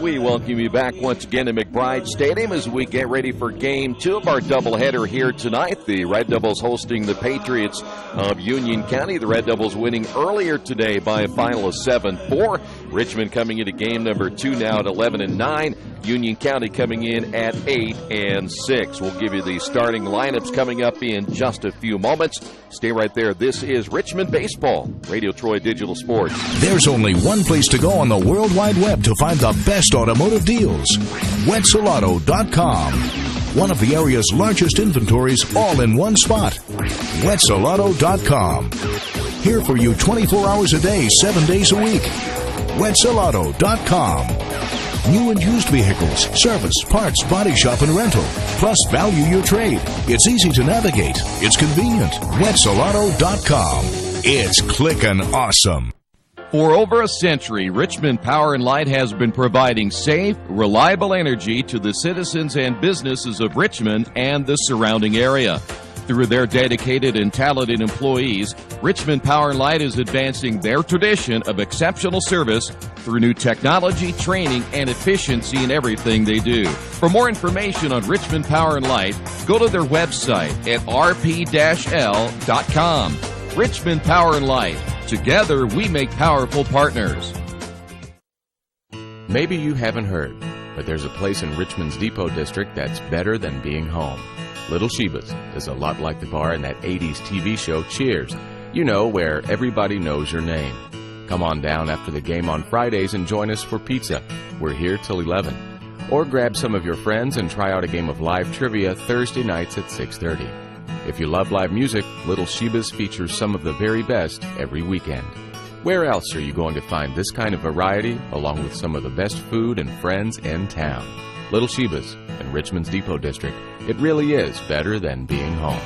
We welcome you back once again to McBride Stadium as we get ready for Game 2 of our doubleheader here tonight. The Red Devils hosting the Patriots of Union County. The Red Devils winning earlier today by a final of 7-4. Richmond coming into game number 2 now at 11-9. Union County coming in at 8-6. We'll give you the starting lineups coming up in just a few moments. Stay right there. This is Richmond Baseball, Radio Troy Digital Sports. There's only one place to go on the World Wide Web to find the best automotive deals. Wetzelauto.com. One of the area's largest inventories all in one spot. Wetzelauto.com. Here for you 24 hours a day, 7 days a week. Wetzelauto.com. New and used vehicles, service, parts, body shop, and rental. Plus, value your trade. It's easy to navigate. It's convenient. Wetzelauto.com. It's clickin' awesome. For over a century, Richmond Power and Light has been providing safe, reliable energy to the citizens and businesses of Richmond and the surrounding area. Through their dedicated and talented employees, Richmond Power and Light is advancing their tradition of exceptional service through new technology, training, and efficiency in everything they do. For more information on Richmond Power and Light, go to their website at rp-l.com. Richmond Power and Light. Together, we make powerful partners. Maybe you haven't heard, but there's a place in Richmond's Depot District that's better than being home. Little Sheba's is a lot like the bar in that 80s TV show Cheers. You know, where everybody knows your name. Come on down after the game on Fridays and join us for pizza. We're here till 11. Or grab some of your friends and try out a game of live trivia Thursday nights at 6:30. If you love live music, Little Sheba's features some of the very best every weekend. Where else are you going to find this kind of variety, along with some of the best food and friends in town? Little Sheba's in Richmond's Depot District. It really is better than being home.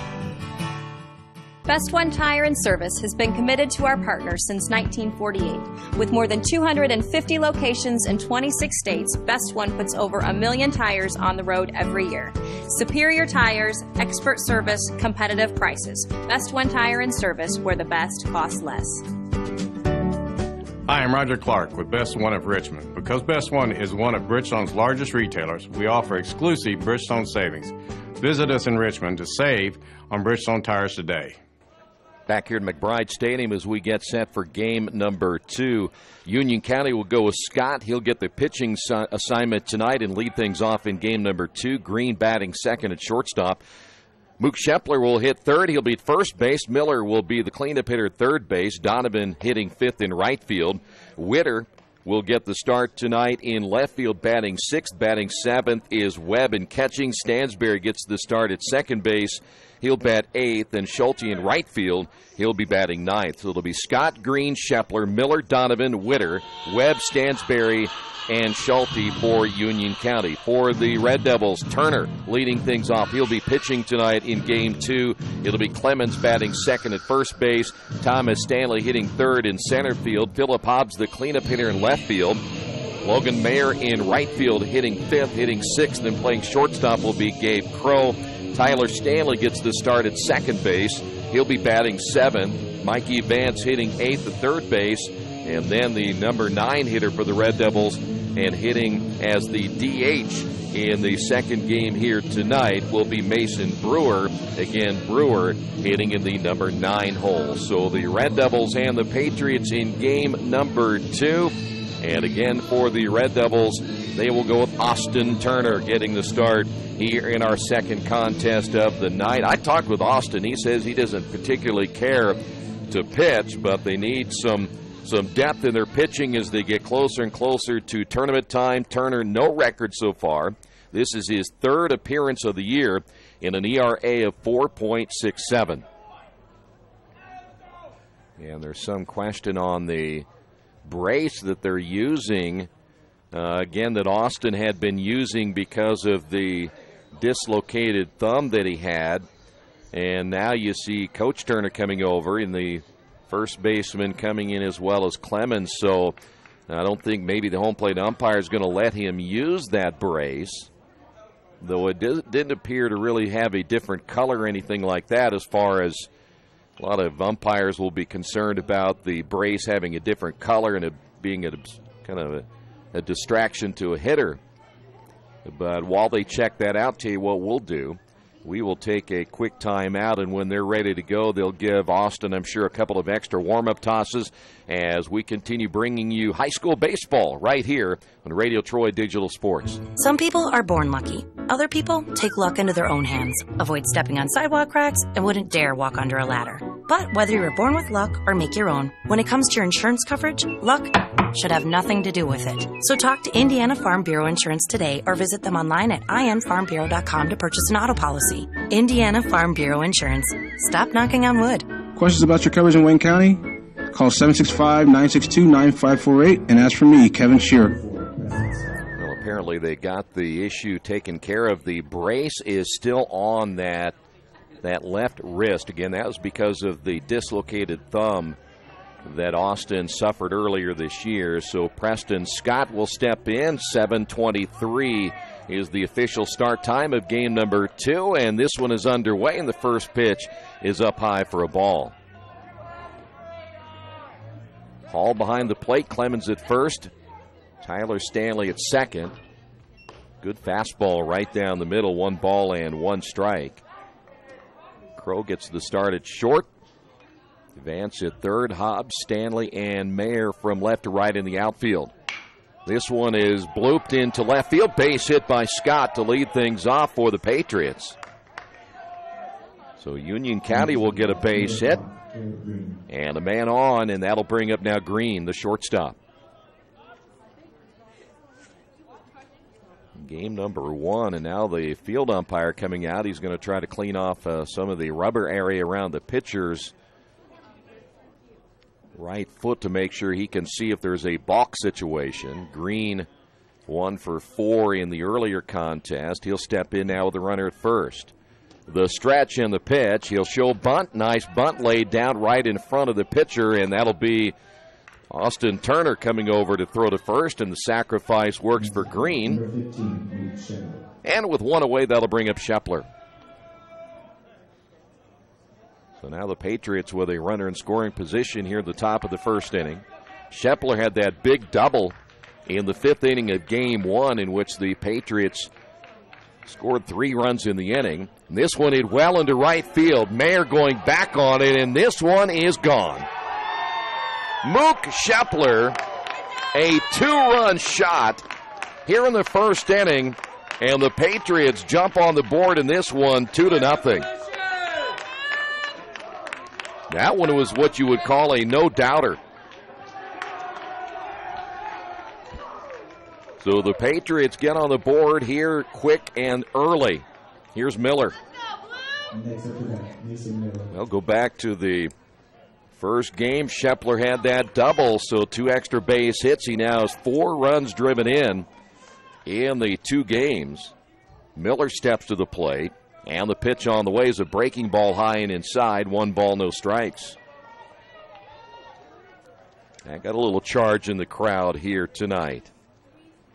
Best One Tire and Service has been committed to our partners since 1948. With more than 250 locations in 26 states, Best One puts over 1 million tires on the road every year. Superior tires, expert service, competitive prices. Best One Tire and Service, where the best costs less. Hi, I'm Roger Clark with Best One of Richmond. Because Best One is one of Bridgestone's largest retailers, we offer exclusive Bridgestone savings. Visit us in Richmond to save on Bridgestone tires today. Back here at McBride Stadium as we get set for game number 2. Union County will go with Scott. He'll get the pitching assignment tonight and lead things off in game number 2. Green batting second at shortstop. Mook Shepler will hit third. He'll be at first base. Miller will be the cleanup hitter at third base. Donovan hitting fifth in right field. Witter will get the start tonight in left field, batting sixth. Batting seventh is Webb, and catching Stansberry gets the start at second base. He'll bat eighth, and Schulte in right field, he'll be batting ninth. So it'll be Scott, Green, Shepler, Miller, Donovan, Witter, Webb, Stansberry, and Schulte for Union County. For the Red Devils, Turner leading things off. He'll be pitching tonight in game 2. It'll be Clemens batting second at first base. Thomas Stanley hitting third in center field. Philip Hobbs, the cleanup hitter in left field. Logan Mayer in right field hitting fifth, hitting sixth, and playing shortstop will be Gabe Crow. Tyler Stanley gets the start at second base. He'll be batting seventh. Mikey Vance hitting eighth at third base. And then the number 9 hitter for the Red Devils and hitting as the DH in the second game here tonight will be Mason Brewer. Again, Brewer hitting in the number 9 hole. So the Red Devils and the Patriots in game number 2. And again, for the Red Devils, they will go with Austin Turner getting the start here in our second contest of the night. I talked with Austin. He says he doesn't particularly care to pitch, but they need some depth in their pitching as they get closer and closer to tournament time. Turner, no record so far. This is his third appearance of the year in an ERA of 4.67. And there's some question on the brace that they're using, again, that Austin had been using because of the dislocated thumb that he had. And now you see Coach Turner coming over and the first baseman coming in as well as Clemens. So I don't think maybe the home plate umpire is going to let him use that brace, though it didn't appear to really have a different color or anything like that as far as A lot of umpires will be concerned about the brace having a different color and it being kind of a distraction to a hitter. But while they check that out, tell you what we'll do. We will take a quick time out, and when they're ready to go, they'll give Austin, I'm sure, a couple of extra warm-up tosses as we continue bringing you high school baseball right here on Radio Troy Digital Sports. Some people are born lucky. Other people take luck into their own hands, avoid stepping on sidewalk cracks, and wouldn't dare walk under a ladder. But whether you're born with luck or make your own, when it comes to your insurance coverage, luck should have nothing to do with it. So talk to Indiana Farm Bureau Insurance today or visit them online at infarmbureau.com to purchase an auto policy. Indiana Farm Bureau Insurance. Stop knocking on wood. Questions about your coverage in Wayne County? Call 765-962-9548 and ask for me, Kevin Shearer. Well, apparently they got the issue taken care of. The brace is still on that left wrist. Again, that was because of the dislocated thumb that Austin suffered earlier this year. So Preston Scott will step in. 7:23 is the official start time of game number 2, and this one is underway, and the first pitch is up high for a ball. Hall behind the plate, Clemens at first, Tyler Stanley at second. Good fastball right down the middle, 1 ball and 1 strike. Crow gets the start at short. Vance at third, Hobbs, Stanley, and Mayer from left to right in the outfield. This one is blooped into left field. Base hit by Scott to lead things off for the Patriots. So Union County will get a base hit. And a man on, and that'll bring up now Green, the shortstop. Game number 1, and now the field umpire coming out. He's going to try to clean off some of the rubber area around the pitcher's right foot to make sure he can see if there's a balk situation. Green 1 for 4 in the earlier contest. He'll step in now with the runner at first. The stretch and the pitch. He'll show bunt. Nice bunt laid down right in front of the pitcher, and that'll be Austin Turner coming over to throw to first, and the sacrifice works for Green. And with 1 away, that'll bring up Shepler. So now the Patriots with a runner in scoring position here at the top of the first inning. Shepler had that big double in the 5th inning of game 1 in which the Patriots scored 3 runs in the inning. And this one hit well into right field. Mayer going back on it, and this one is gone. Mook Shepler, a 2-run shot here in the first inning, and the Patriots jump on the board in this one 2-0. That one was what you would call a no-doubter. So the Patriots get on the board here quick and early. Here's Miller. Well, go back to the first game. Shepler had that double, so 2 extra base hits. He now has 4 runs driven in the 2 games. Miller steps to the plate. And the pitch on the way is a breaking ball high and inside. 1 ball, no strikes. I got a little charge in the crowd here tonight.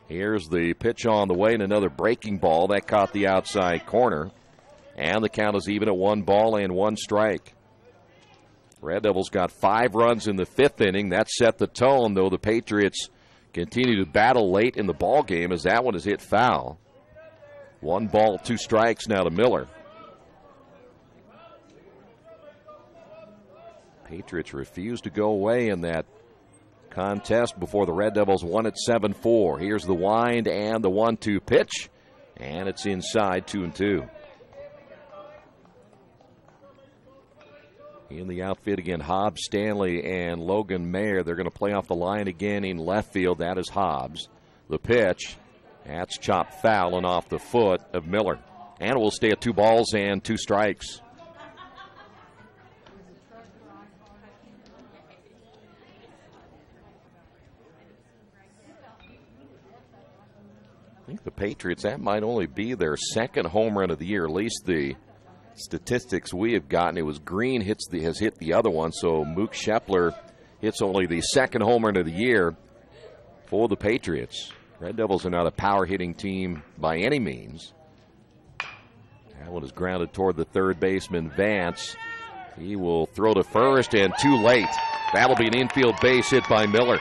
Here's the pitch on the way and another breaking ball. That caught the outside corner. And the count is even at 1 ball and 1 strike. Red Devils got 5 runs in the 5th inning. That set the tone, though the Patriots continue to battle late in the ball game as that one is hit foul. 1 ball, 2 strikes now to Miller. Patriots refuse to go away in that contest before the Red Devils won at 7-4. Here's the wind and the 1-2 pitch, and it's inside 2-2. In the outfit again, Hobbs, Stanley, and Logan Mayer. They're going to play off the line again in left field. That is Hobbs. The pitch. That's chopped foul and off the foot of Miller. And we'll stay at 2 balls and 2 strikes. I think the Patriots, that might only be their 2nd home run of the year. At least the statistics we have gotten. It was Green has hit the other one, so Mook Shepler hits only the 2nd home run of the year for the Patriots. Red Devils are not a power-hitting team by any means. That one is grounded toward the third baseman, Vance. He will throw to first, and too late. That'll be an infield base hit by Miller.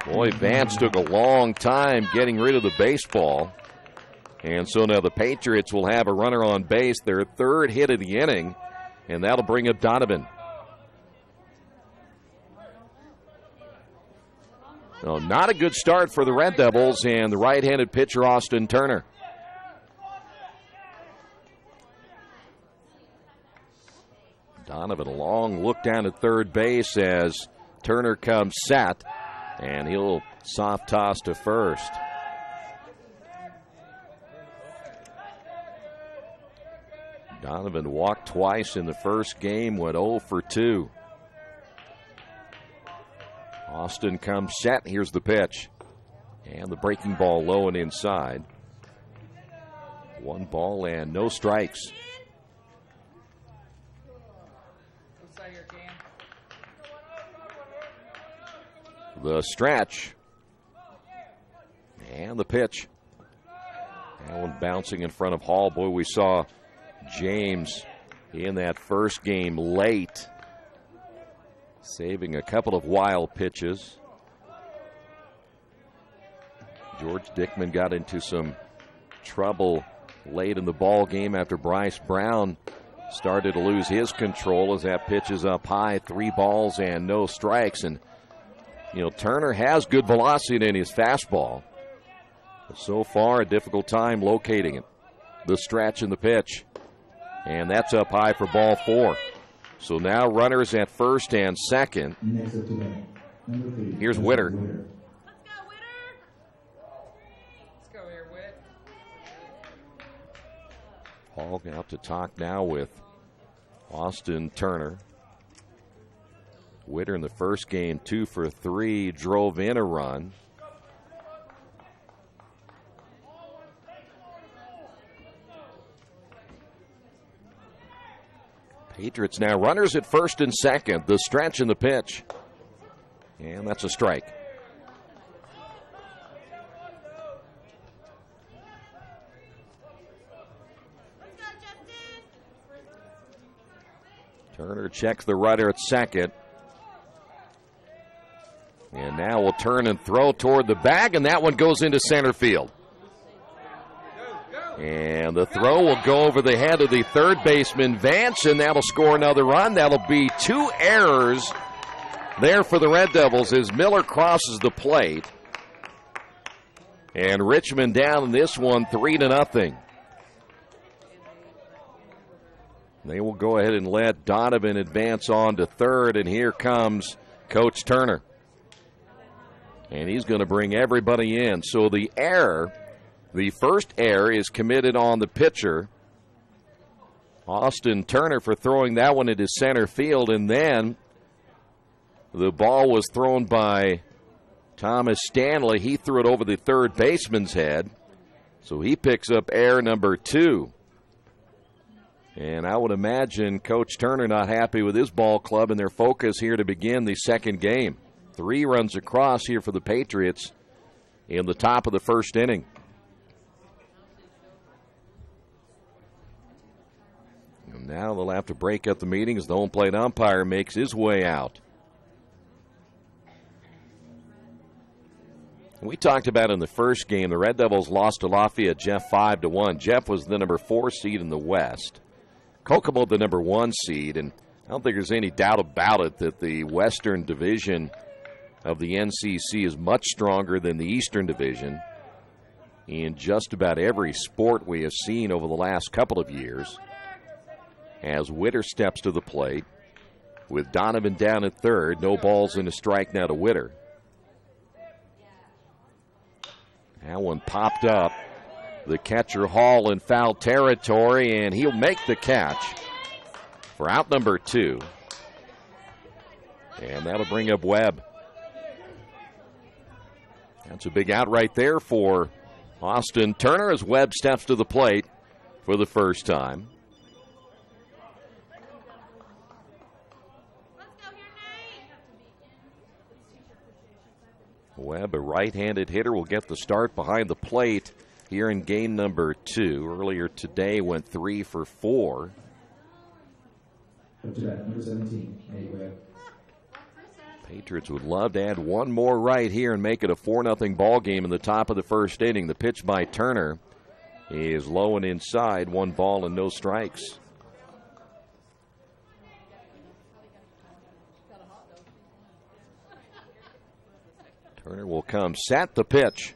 Boy, Vance took a long time getting rid of the baseball. And so now the Patriots will have a runner on base, their third hit of the inning, and that'll bring up Donovan. So not a good start for the Red Devils and the right-handed pitcher Austin Turner. Donovan, a long look down at third base as Turner comes set, and he'll soft toss to first. Donovan walked twice in the first game, went 0 for 2. Austin comes set. Here's the pitch. And the breaking ball low and inside. 1 ball and no strikes. The stretch. And the pitch. That one bouncing in front of Hall. Boy, we saw James in that first game late, saving a couple of wild pitches. George Dickman got into some trouble late in the ball game after Bryce Brown started to lose his control as that pitch is up high, 3 balls and no strikes. And, you know, Turner has good velocity in his fastball, but so far a difficult time locating it. The stretch and the pitch. And that's up high for ball 4. So now runners at first and second. Here's Witter. Let's go here, Witt. Hall out to talk now with Austin Turner. Witter in the first game, 2 for 3, drove in a run. Patriots now runners at first and second. The stretch and the pitch. And that's a strike. Turner checks the runner at second. And now will turn and throw toward the bag, and that one goes into center field. And the throw will go over the head of the third baseman, Vance, and that'll score another run. That'll be 2 errors there for the Red Devils as Miller crosses the plate. And Richmond down in this one 3-0. They will go ahead and let Donovan advance on to third, and here comes Coach Turner. And he's going to bring everybody in. So the error, the first error, is committed on the pitcher, Austin Turner, for throwing that one into center field. And then the ball was thrown by Thomas Stanley. He threw it over the third baseman's head. So he picks up error number 2. And I would imagine Coach Turner not happy with his ball club and their focus here to begin the second game. 3 runs across here for the Patriots in the top of the first inning. And now they'll have to break up the meeting as the home plate umpire makes his way out. We talked about in the first game, the Red Devils lost to Lafayette Jeff 5-1. Jeff was the number 4 seed in the West. Kokomo the number 1 seed, and I don't think there's any doubt about it that the Western Division of the NCC is much stronger than the Eastern Division in just about every sport we have seen over the last couple of years. As Witter steps to the plate with Donovan down at third, no balls and a strike now to Witter. That one popped up. The catcher Hall in foul territory, and he'll make the catch for out number 2. And that'll bring up Webb. That's a big out right there for Austin Turner as Webb steps to the plate for the first time. Webb, a right-handed hitter, will get the start behind the plate here in game number 2. Earlier today went 3 for 4. Up to bat, number 17, Nate Webb. Patriots would love to add one more right here and make it a 4-0 ball game in the top of the first inning. The pitch by Turner is low and inside, 1 ball and no strikes. Turner will come set the pitch.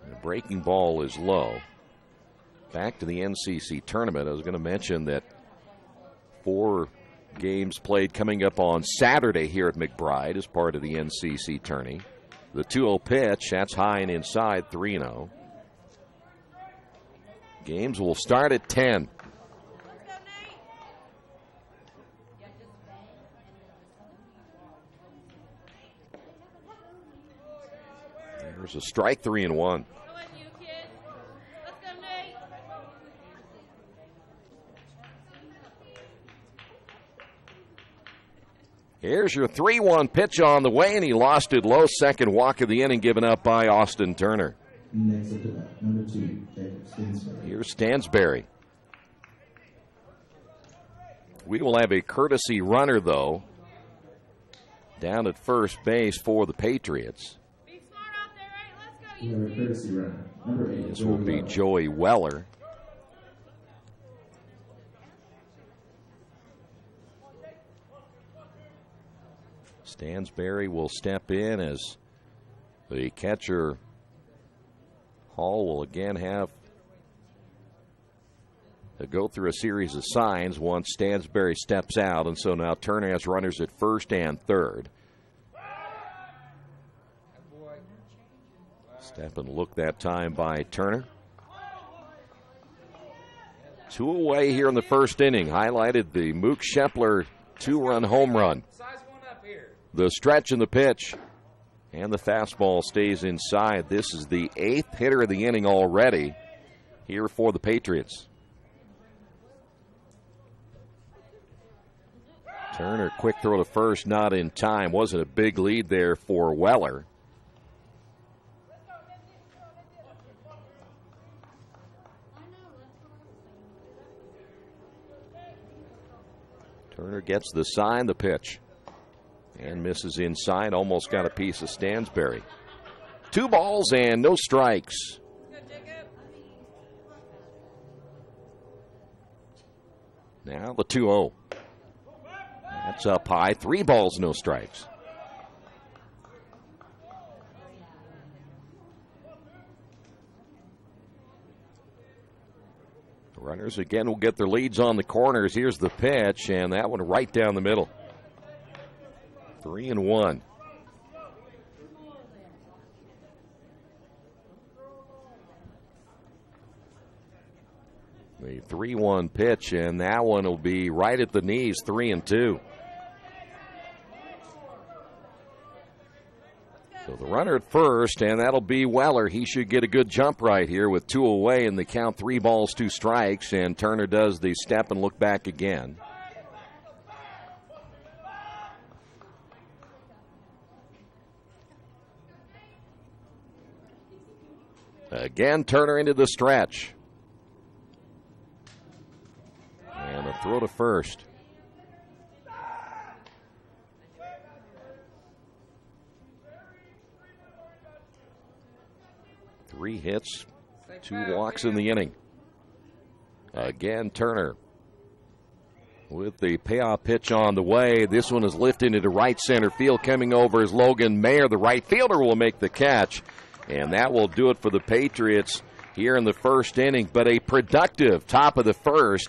The breaking ball is low. Back to the NCC tournament. I was going to mention that 4 games played coming up on Saturday here at McBride as part of the NCC tourney. The 2-0 pitch, that's high and inside, 3-0. Games will start at 10. There's a strike, 3-1. Here's your 3-1 pitch on the way, and he lost it low. Second walk of the inning given up by Austin Turner. Next up to bat, number 2, Jacob Stansberry. Here's Stansberry. We will have a courtesy runner, though, down at first base for the Patriots. Be smart out there, right? Let's go. We have a courtesy runner, number 8, This will be Joey Weller. Stansberry will step in as the catcher Hall will again have to go through a series of signs once Stansberry steps out, and so now Turner has runners at first and third. Step and look that time by Turner. 2 away here in the first inning. Highlighted the Mook Shepler 2-run home run. The stretch and the pitch. And the fastball stays inside. This is the 8th hitter of the inning already here for the Patriots. Turner, quick throw to first, not in time. Wasn't a big lead there for Weller. Turner gets the sign, the pitch. And misses inside, almost got a piece of Stansberry. 2 balls and no strikes. Now the 2-0. That's up high, 3 balls, no strikes. The runners again will get their leads on the corners. Here's the pitch, and that one right down the middle. 3-1. The 3-1 pitch, and that one will be right at the knees, 3-2. So the runner at first, and that'll be Weller. He should get a good jump right here with 2 away, and the count 3 balls, 2 strikes, and Turner does the step and look back again. Again, Turner into the stretch. And a throw to first. Three hits, 2 walks in the inning. Again, Turner with the payoff pitch on the way. This one is lifted into right center field. Coming over is Logan Mayer. The right fielder will make the catch. And that will do it for the Patriots here in the first inning. But a productive top of the first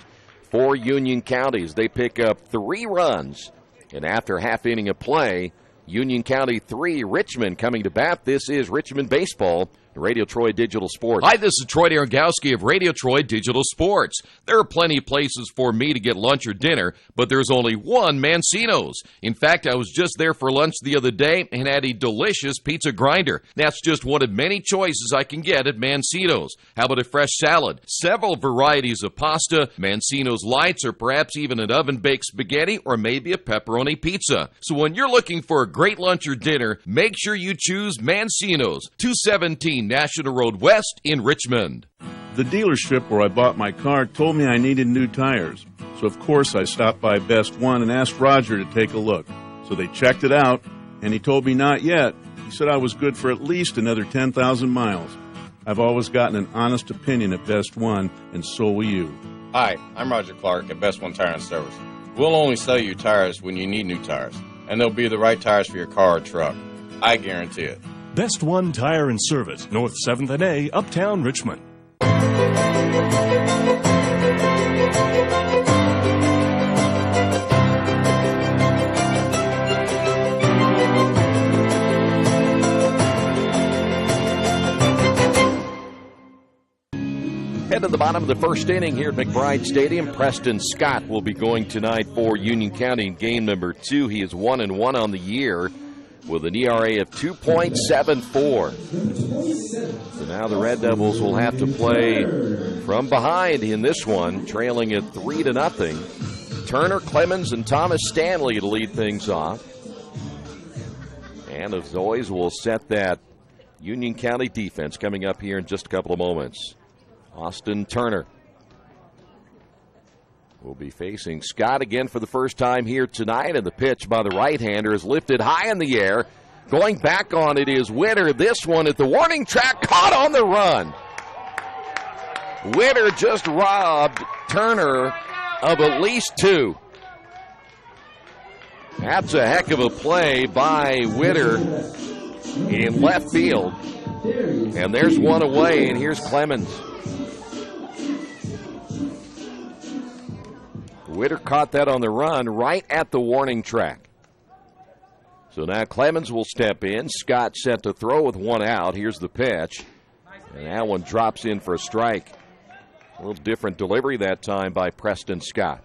for Union Counties. They pick up 3 runs. And after half inning of play, Union County 3, Richmond coming to bat. This is Richmond Baseball, Radio Troy Digital Sports. Hi, this is Troy Arangowski of Radio Troy Digital Sports. There are plenty of places for me to get lunch or dinner, but there's only one Mancino's. In fact, I was just there for lunch the other day and had a delicious pizza grinder. That's just one of many choices I can get at Mancino's. How about a fresh salad? Several varieties of pasta, Mancino's Lights, or perhaps even an oven-baked spaghetti, or maybe a pepperoni pizza. So when you're looking for a great lunch or dinner, make sure you choose Mancino's, 217 National Road West in Richmond. The dealership where I bought my car told me I needed new tires. So, of course, I stopped by Best One and asked Roger to take a look. So they checked it out, and he told me not yet. He said I was good for at least another 10,000 miles. I've always gotten an honest opinion at Best One, and so will you. Hi, I'm Roger Clark at Best One Tire and Service. We'll only sell you tires when you need new tires, and they'll be the right tires for your car or truck. I guarantee it. Best One Tire and Service, North 7th and A, Uptown Richmond. Head to the bottom of the first inning here at McBride Stadium. Preston Scott will be going tonight for Union County in game number 2. He is 1-1 on the year with an ERA of 2.74. So now the Red Devils will have to play from behind in this one, trailing at 3-0. Turner, Clemens, and Thomas Stanley to lead things off. And as always, we'll set that Union County defense coming up here in just a couple of moments. Austin Turner will be facing Scott again for the first time here tonight, and the pitch by the right-hander is lifted high in the air. Going back on it is Witter. This one at the warning track, caught on the run. Witter just robbed Turner of at least 2. That's a heck of a play by Witter in left field. And there's one away, and here's Clemens. Witter caught that on the run right at the warning track. So now Clemens will step in. Scott set to throw with 1 out. Here's the pitch. And that one drops in for a strike. A little different delivery that time by Preston Scott.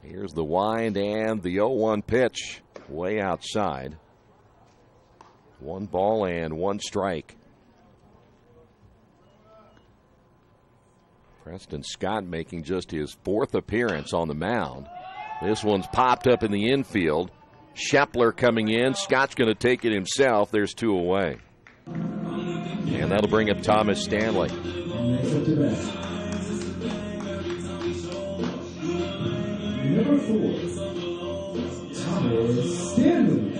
Here's the wind and the 0-1 pitch way outside. 1 ball and 1 strike. Preston Scott making just his 4th appearance on the mound. This one's popped up in the infield. Shepler coming in. Scott's going to take it himself. There's 2 away. And that'll bring up Thomas Stanley. Number 4, Thomas Stanley.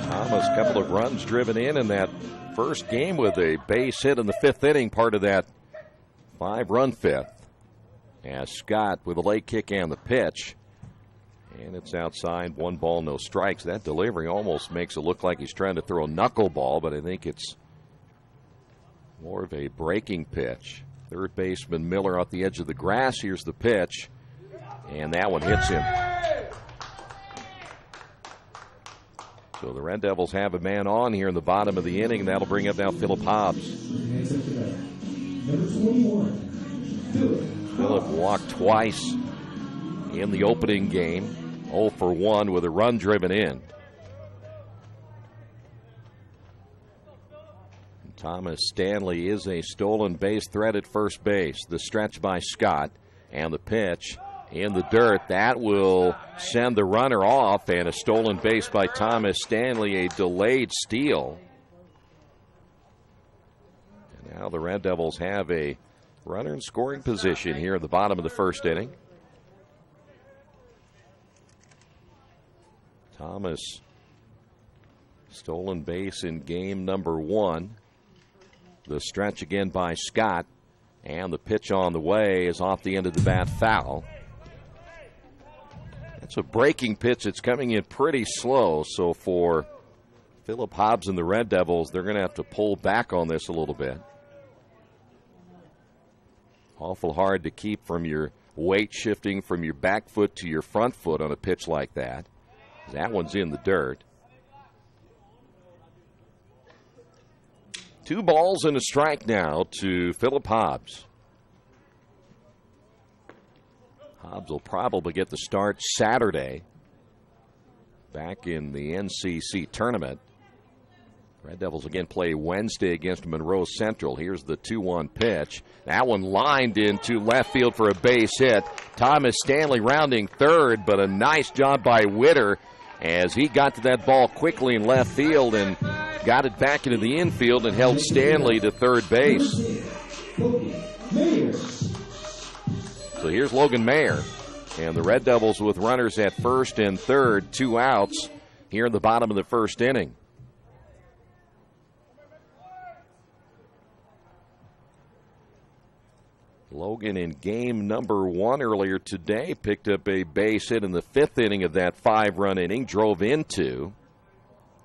Thomas, a couple of runs driven in that first game with a base hit in the 5th inning, part of that 5-run 5th. As Scott with a late kick and the pitch. And it's outside, 1 ball, no strikes. That delivery almost makes it look like he's trying to throw a knuckleball, but I think it's more of a breaking pitch. Third baseman Miller off the edge of the grass. Here's the pitch. And that one hits him. So the Red Devils have a man on here in the bottom of the inning, and that'll bring up now Philip Hobbs. Philip walked twice in the opening game, 0 for 1 with a run driven in. Thomas Stanley is a stolen base threat at first base. The stretch by Scott and the pitch in the dirt. That will send the runner off, and a stolen base by Thomas Stanley, a delayed steal. And now the Red Devils have a runner in scoring position here at the bottom of the first inning. Thomas, stolen base in game number 1. The stretch again by Scott, and the pitch on the way is off the end of the bat, foul. That's a breaking pitch. It's coming in pretty slow, so for Philip Hobbs and the Red Devils, they're going to have to pull back on this a little bit. Awful hard to keep from your weight shifting from your back foot to your front foot on a pitch like that. That one's in the dirt. 2 balls and a strike now to Philip Hobbs. Hobbs will probably get the start Saturday back in the NCC tournament. Red Devils again play Wednesday against Monroe Central. Here's the 2-1 pitch. That one lined into left field for a base hit. Thomas Stanley rounding third, but a nice job by Witter as he got to that ball quickly in left field and got it back into the infield and held Stanley to third base. So here's Logan Mayer. And the Red Devils with runners at first and third, 2 outs here in the bottom of the first inning. Logan in game number 1 earlier today picked up a base hit in the 5th inning of that 5-run inning, drove in 2,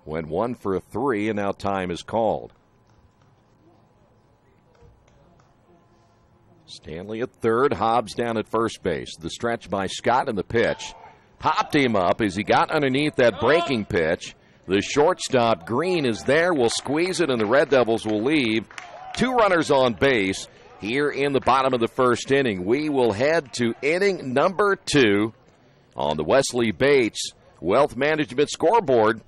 went 1 for 3, and now time is called. Stanley at third, Hobbs down at first base. The stretch by Scott and the pitch. Popped him up as he got underneath that breaking pitch. The shortstop, Green, is there, will squeeze it, and the Red Devils will leave. 2 runners on base here in the bottom of the first inning. We will head to inning number 2 on the Wesley Bates Wealth Management scoreboard.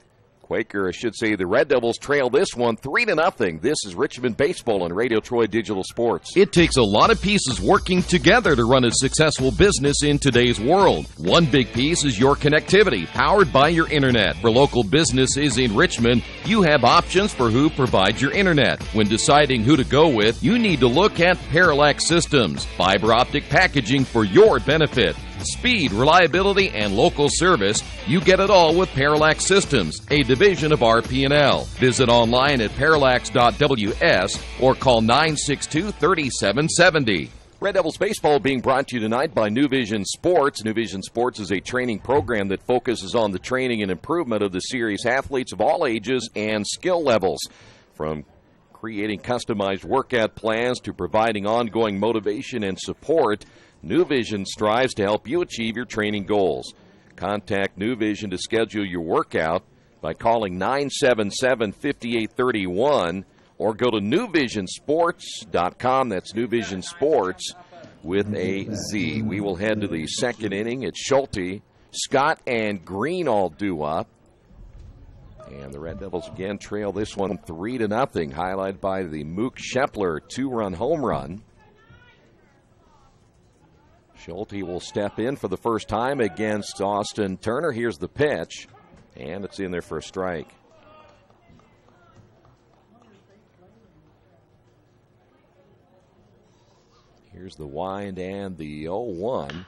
Quaker, I should say, the Red Devils trail this one 3-0. This is Richmond Baseball on Radio Troy Digital Sports. It takes a lot of pieces working together to run a successful business in today's world. One big piece is your connectivity, powered by your internet. For local businesses in Richmond, you have options for who provides your internet. When deciding who to go with, you need to look at Parallax Systems, fiber optic packaging for your benefit. Speed, reliability, and local service, you get it all with Parallax Systems, a division of RP&L. Visit online at parallax.ws or call 962-3770. Red Devils baseball being brought to you tonight by New Vision Sports. New Vision Sports is a training program that focuses on the training and improvement of the series athletes of all ages and skill levels. From creating customized workout plans to providing ongoing motivation and support, New Vision strives to help you achieve your training goals. Contact New Vision to schedule your workout by calling 977-5831 or go to newvisionsports.com. That's New Vision Sports with a Z. We will head to the second inning. It's Schulte, Scott, and Green all due up. And the Red Devils again trail this one 3-0, highlighted by the Mook Shepler 2-run home run. Schulte will step in for the first time against Austin Turner. Here's the pitch, and it's in there for a strike. Here's the wind and the 0-1.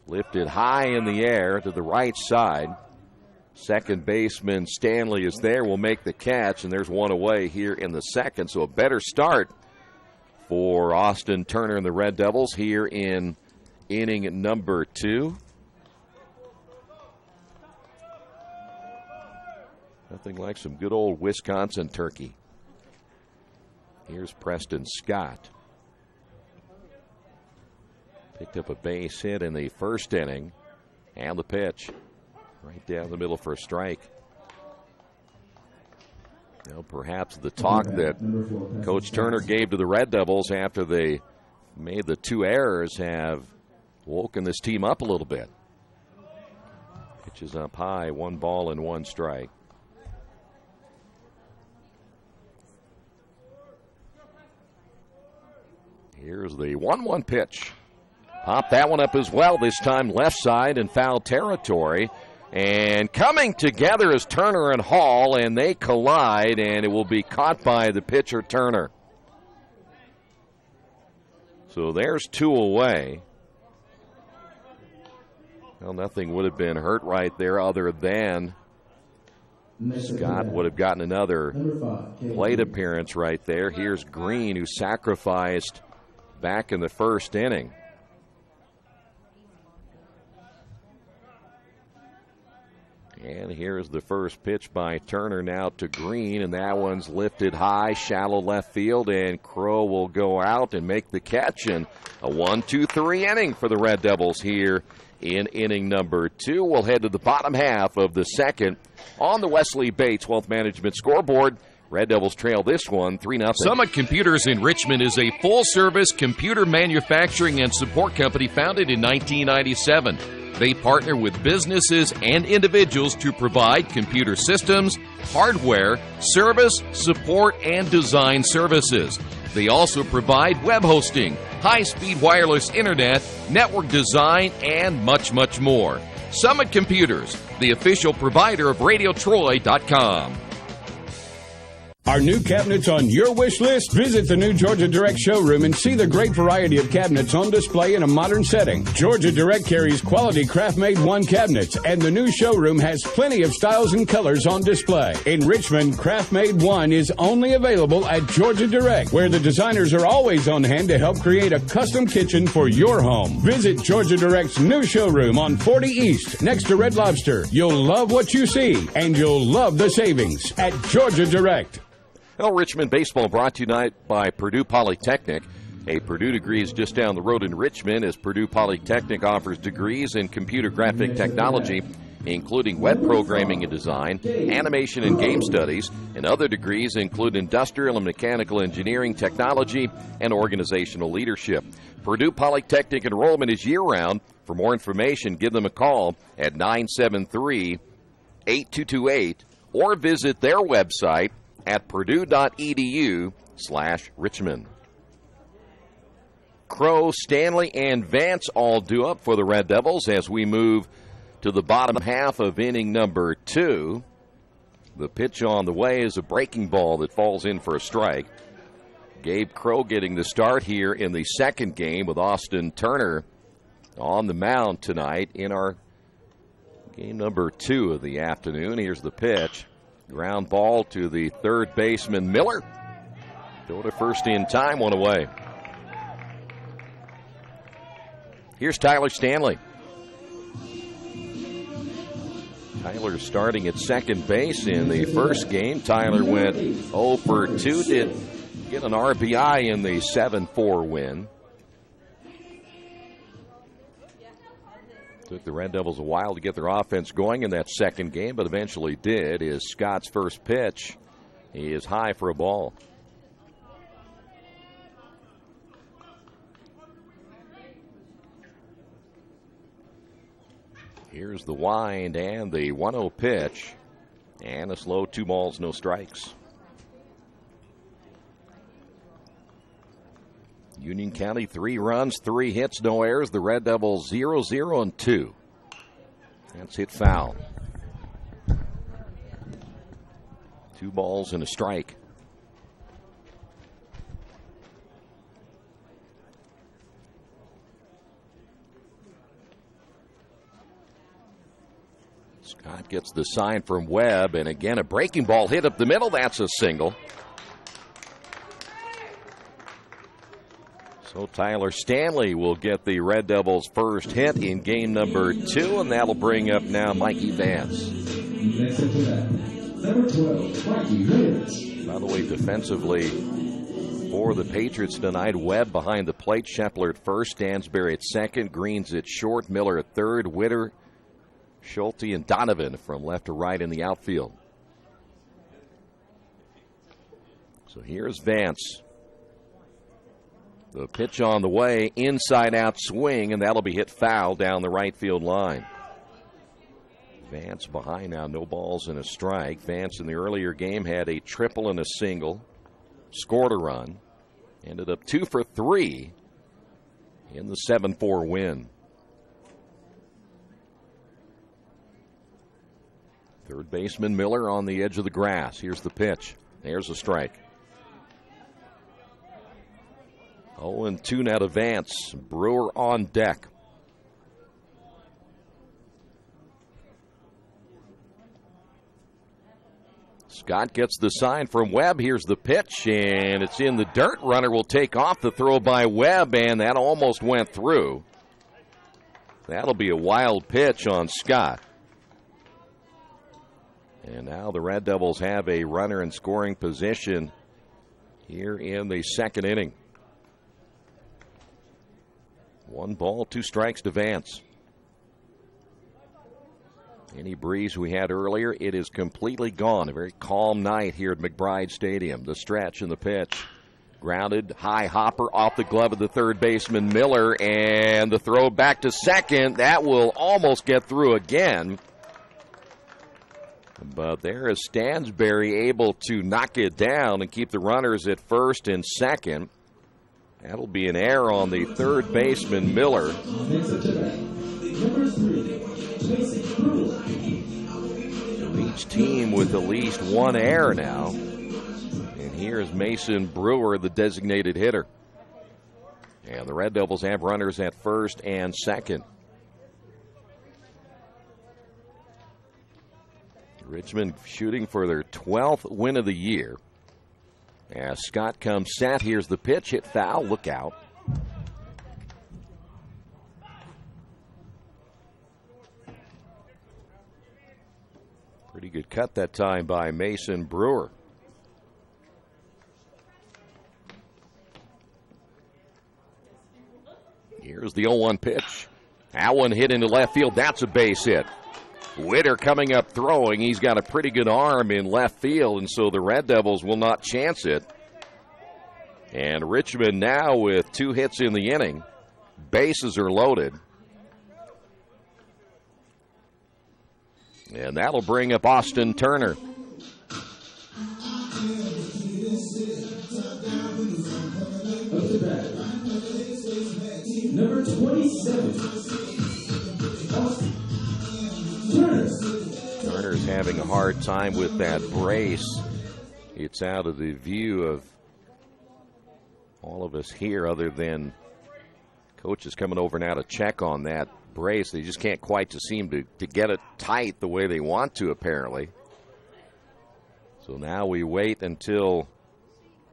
Lifted high in the air to the right side. Second baseman Stanley is there, will make the catch, and there's one away here in the second. So a better start for Austin Turner and the Red Devils here in inning number 2. Nothing like some good old Wisconsin turkey. Here's Preston Scott. Picked up a base hit in the first inning. And the pitch. Right down the middle for a strike. Now, perhaps the talk that Coach Turner gave to the Red Devils after they made the 2 errors have woken this team up a little bit. Pitch is up high, 1 ball and 1 strike. Here's the 1-1 pitch. Pop that one up as well, this time left side in foul territory. And coming together is Turner and Hall, and they collide, and it will be caught by the pitcher Turner. So there's 2 away. Well, nothing would have been hurt right there other than Scott would have gotten another plate appearance right there. Here's Green, who sacrificed back in the first inning. And here's the first pitch by Turner now to Green, and that one's lifted high, shallow left field, and Crow will go out and make the catch. And a 1-2-3 inning for the Red Devils here in inning number 2. We'll head to the bottom half of the second on the Wesley Bates Wealth Management scoreboard. Red Devils trail this one 3-0. Summit Computers in Richmond is a full-service computer manufacturing and support company founded in 1997. They partner with businesses and individuals to provide computer systems, hardware, service, support, and design services. They also provide web hosting, high-speed wireless internet, network design, and much, much more. Summit Computers, the official provider of RadioTroy.com. Are new cabinets on your wish list? Visit the new Georgia Direct showroom and see the great variety of cabinets on display in a modern setting. Georgia Direct carries quality craft-made one cabinets, and the new showroom has plenty of styles and colors on display. In Richmond, craft-made one is only available at Georgia Direct, where the designers are always on hand to help create a custom kitchen for your home. Visit Georgia Direct's new showroom on 40 East, next to Red Lobster. You'll love what you see, and you'll love the savings at Georgia Direct. Well, Richmond baseball brought to you tonight by Purdue Polytechnic. A Purdue degree is just down the road in Richmond, as Purdue Polytechnic offers degrees in computer graphic technology, including web programming and design, animation and game studies, and other degrees include industrial and mechanical engineering, technology, and organizational leadership. Purdue Polytechnic enrollment is year-round. For more information, give them a call at 973-8228 or visit their website at purdue.edu/Richmond. Crow, Stanley, and Vance all due up for the Red Devils as we move to the bottom half of inning number 2. The pitch on the way is a breaking ball that falls in for a strike. Gabe Crow getting the start here in the second game with Austin Turner on the mound tonight in our game number 2 of the afternoon. Here's the pitch. Ground ball to the third baseman, Miller. Go to first in time, one away. Here's Tyler Stanley. Tyler starting at second base in the first game. Tyler went 0 for 2, did get an RBI in the 7-4 win. Took the Red Devils a while to get their offense going in that second game, but eventually did. Is Scott's first pitch. He is high for a ball. Here's the wind and the 1-0 pitch. And a slow 2 balls, no strikes. Union County 3 runs, 3 hits, no errors. The Red Devils 0-0-2. That's hit foul. 2 balls and a strike. Scott gets the sign from Webb, and again a breaking ball hit up the middle. That's a single. So Tyler Stanley will get the Red Devils' first hit in game number 2, and that'll bring up now Mikey Vance. Number 12, Mikey Vance. By the way, defensively for the Patriots tonight, Webb behind the plate, Shepler at first, Stansberry at second, Greens at short, Miller at third, Witter, Schulte, and Donovan from left to right in the outfield. So here's Vance. The pitch on the way, inside out swing, and that'll be hit foul down the right field line. Vance behind now, no balls and a strike. Vance in the earlier game had a triple and a single, scored a run, ended up 2 for 3 in the 7-4 win. Third baseman Miller on the edge of the grass. Here's the pitch. There's a strike. 0-2 now to Vance. Brewer on deck. Scott gets the sign from Webb. Here's the pitch, and it's in the dirt. Runner will take off. The throw by Webb, and that almost went through. That'll be a wild pitch on Scott. And now the Red Devils have a runner in scoring position here in the second inning. 1 ball, 2 strikes to Vance. Any breeze we had earlier, it is completely gone. A very calm night here at McBride Stadium. The stretch and the pitch. Grounded, high hopper off the glove of the third baseman Miller, and the throw back to second. That will almost get through again. But there is Stansberry able to knock it down and keep the runners at first and second. That'll be an error on the third baseman Miller. Each team with at least 1 error now. here's Mason Brewer, the designated hitter. And the Red Devils have runners at first and second. Richmond shooting for their 12th win of the year. As Scott comes set, here's the pitch, hit foul, look out. Pretty good cut that time by Mason Brewer. Here's the 0-1 pitch. That one hit into left field. That's a base hit. Witter coming up throwing. He's got a pretty good arm in left field, and so the Red Devils will not chance it. And Richmond now with 2 hits in the inning. Bases are loaded. And that'll bring up Austin Turner. Number 27, Austin Turner. Turner's having a hard time with that brace. It's out of the view of all of us here, other than coach is coming over now to check on that brace. They just can't quite seem to get it tight the way they want to, apparently. So now we wait until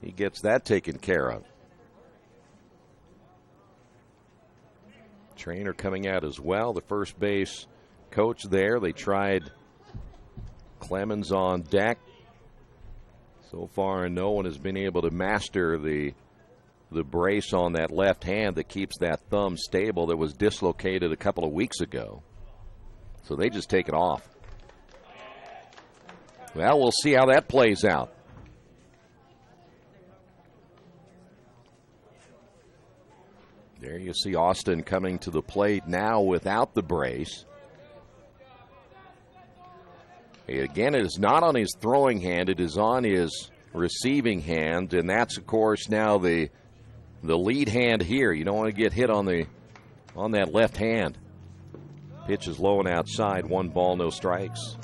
he gets that taken care of. Trainer coming out as well, the first base coach there. They tried Clemens on deck. So far, no one has been able to master the brace on that left hand that keeps that thumb stable that was dislocated a couple of weeks ago. So they just take it off. Well, we'll see how that plays out. There you see Austin coming to the plate now without the brace. Again, it is not on his throwing hand. It is on his receiving hand, and that's, of course, now the lead hand here. You don't want to get hit on that left hand. Pitch is low and outside. 1 ball, no strikes.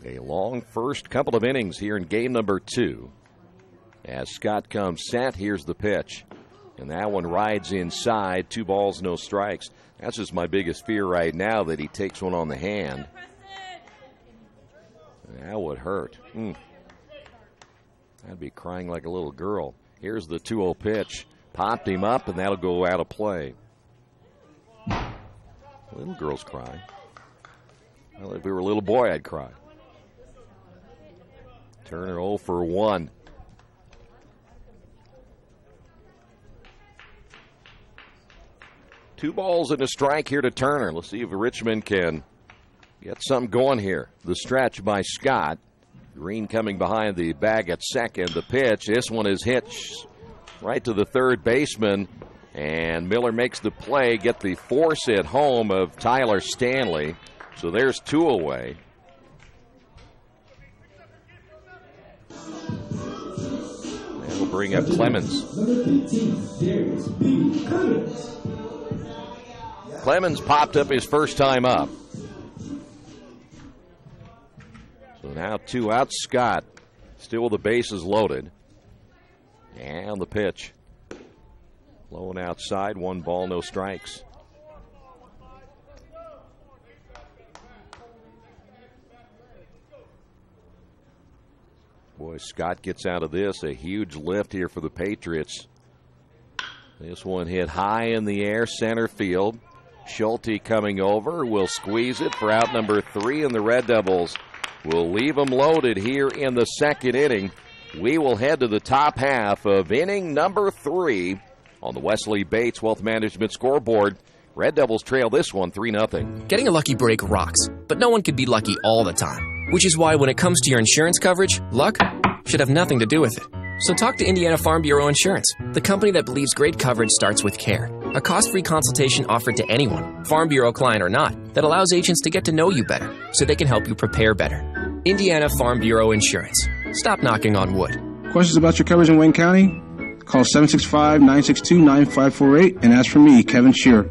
A long first couple of innings here in game number 2. As Scott comes set, here's the pitch. And that one rides inside. 2 balls, no strikes. That's just my biggest fear right now, that he takes one on the hand. That would hurt. I'd be crying like a little girl. Here's the 2-0 pitch. Popped him up, and that'll go out of play. Little girls cry. Well, if we were a little boy, I'd cry. Turner 0 for 1. Two balls and a strike here to Turner. Let's see if Richmond can get something going here. The stretch by Scott. Green coming behind the bag at second. The pitch. This one is hit right to the third baseman. And Miller makes the play. Get the force at home of Tyler Stanley. So there's 2 away. We'll bring up Clemens. Clemens popped up his first time up. So now 2 out. Scott still with the bases loaded. And the pitch. Low and outside. 1 ball, no strikes. Boy, Scott gets out of this. A huge lift here for the Patriots. This one hit high in the air, center field. Schulte coming over, will squeeze it for out number 3, and the Red Devils will leave them loaded here in the second inning. We will head to the top half of inning number 3 on the Wesley Bates Wealth Management scoreboard. Red Devils trail this one 3-0. Getting a lucky break rocks, but no one can be lucky all the time. Which is why when it comes to your insurance coverage, luck should have nothing to do with it. So talk to Indiana Farm Bureau Insurance, the company that believes great coverage starts with care. A cost-free consultation offered to anyone, Farm Bureau client or not, that allows agents to get to know you better so they can help you prepare better. Indiana Farm Bureau Insurance. Stop knocking on wood. Questions about your coverage in Wayne County? Call 765-962-9548 and ask for me, Kevin Shearer.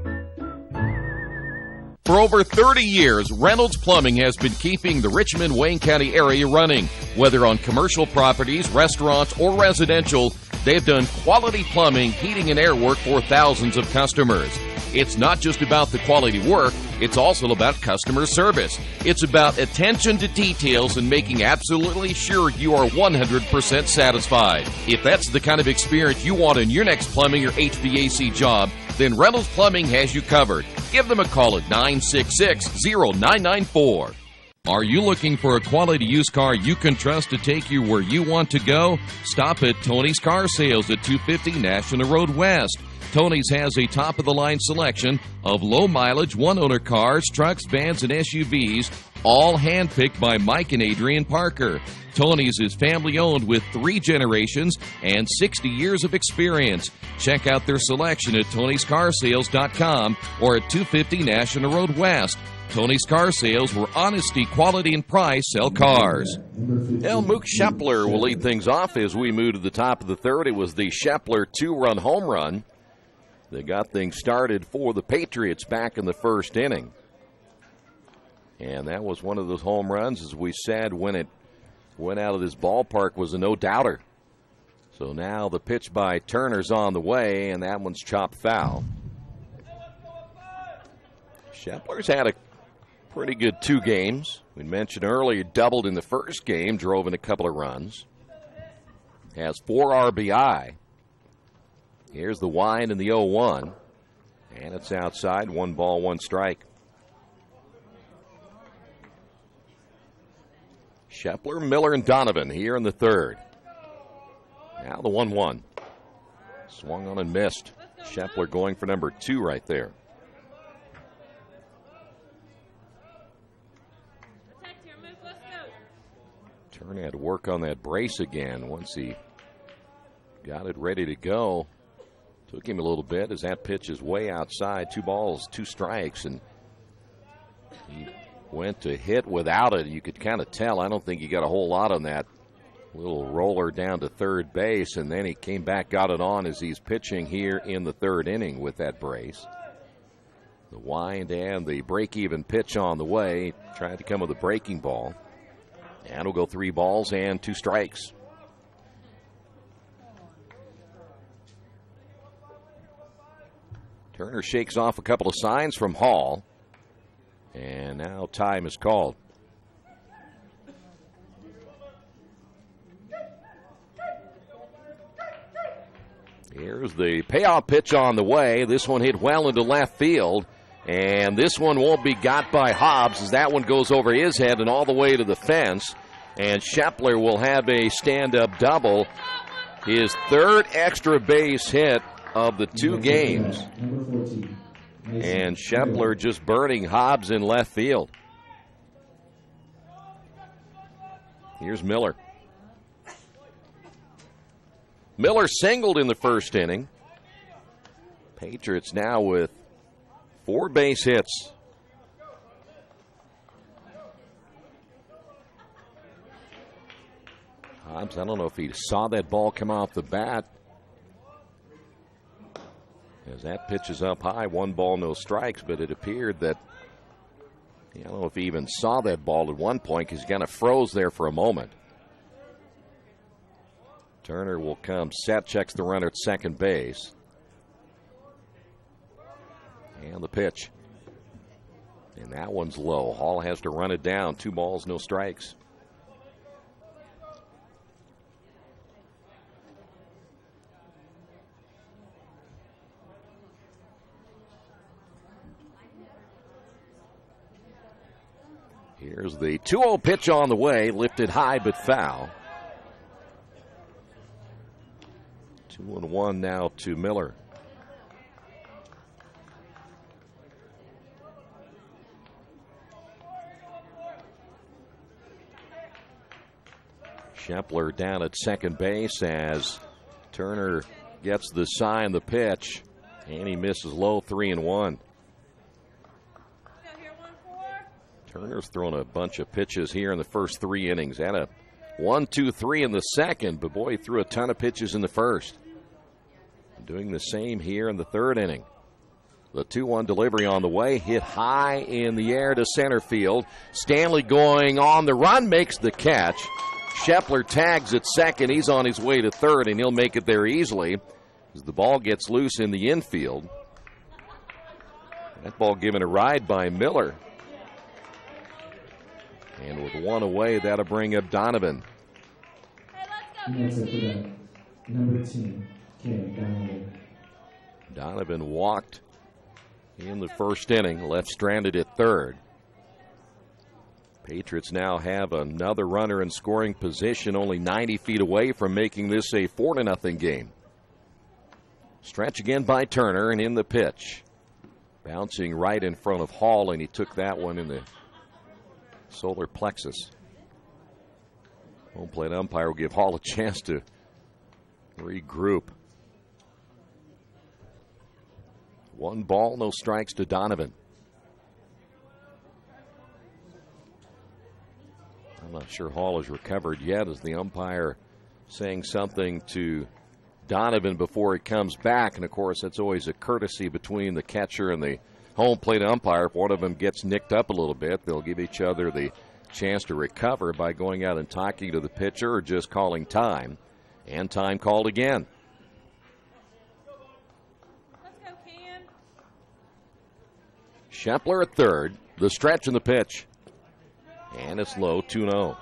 For over 30 years, Reynolds Plumbing has been keeping the Richmond, Wayne County area running. Whether on commercial properties, restaurants, or residential, they've done quality plumbing, heating, and air work for thousands of customers. It's not just about the quality work, it's also about customer service. It's about attention to details and making absolutely sure you are 100% satisfied. If that's the kind of experience you want in your next plumbing or HVAC job, then Reynolds Plumbing has you covered. Give them a call at 966-0994. Are you looking for a quality used car you can trust to take you where you want to go? Stop at Tony's Car Sales at 250 National Road West. Tony's has a top-of-the-line selection of low-mileage, one-owner cars, trucks, vans, and SUVs, all handpicked by Mike and Adrian Parker. Tony's is family-owned with 3 generations and 60 years of experience. Check out their selection at tonyscarsales.com or at 250 National Road West. Tony's Car Sales, where honesty, quality, and price sell cars. Now, Mook Shepler will lead things off as we move to the top of the third. It was the Shepler 2-run home run. They got things started for the Patriots back in the first inning. And that was one of those home runs, as we said, when it went out of this ballpark, was a no-doubter. So now the pitch by Turner's on the way, and that one's chopped foul. Shepler's had a pretty good 2 games. We mentioned earlier, doubled in the first game, drove in a couple of runs. Has 4 RBI. Here's the wind in the 0-1. And it's outside, 1 ball, 1 strike. Shepler, Miller, and Donovan here in the third. Now the 1-1. Swung on and missed. Shepler going for number 2 right there. Turner had to work on that brace again once he got it ready to go. Took him a little bit as that pitch is way outside. 2 balls, 2 strikes, and he went to hit without it. You could kind of tell. I don't think he got a whole lot on that little roller down to third base, and then he came back, got it on as he's pitching here in the third inning with that brace. The wind and the break-even pitch on the way. Tried to come with a breaking ball. And it'll go 3 balls and 2 strikes. Turner shakes off a couple of signs from Hall. And now time is called. Here's the payoff pitch on the way. This one hit well into left field. And this one won't be got by Hobbs as that one goes over his head and all the way to the fence. And Shepler will have a stand-up double. His 3rd extra base hit of the 2 games. And Shepler just burning Hobbs in left field. Here's Miller. Miller singled in the first inning. Patriots now with 4 base hits. Hobbs, I don't know if he saw that ball come off the bat. As that pitch is up high, 1 ball, no strikes, but it appeared that, I don't know if he even saw that ball at one point because he kind of froze there for a moment. Turner will come set, checks the runner at second base. And the pitch. And that one's low. Hall has to run it down. 2 balls, no strikes. Here's the 2-0 pitch on the way, lifted high but foul. 2-1 now to Miller. Shepler down at second base as Turner gets the sign, the pitch, and he misses low, 3-1. Turner's thrown a bunch of pitches here in the first 3 innings. Had a 1-2-3 in the second, but boy, he threw a ton of pitches in the first. Doing the same here in the third inning. The 2-1 delivery on the way, hit high in the air to center field. Stanley going on the run, makes the catch. Shepler tags at second. He's on his way to third, and he'll make it there easily as the ball gets loose in the infield. That ball given a ride by Miller. And with one away, that'll bring up Donovan. Number 10, Donovan. Donovan walked in the first inning, left stranded at third. Patriots now have another runner in scoring position, only 90 feet away from making this a 4-0 game. Stretch again by Turner, and in the pitch. Bouncing right in front of Hall, and he took that one in the solar plexus. Home plate umpire will give Hall a chance to regroup. 1 ball, no strikes to Donovan. I'm not sure Hall has recovered yet, as the umpire saying something to Donovan before he comes back. And, of course, that's always a courtesy between the catcher and the home plate umpire. If one of them gets nicked up a little bit, they'll give each other the chance to recover by going out and talking to the pitcher or just calling time. And time called again. Shepler at third. The stretch and the pitch. And it's low, 2-0.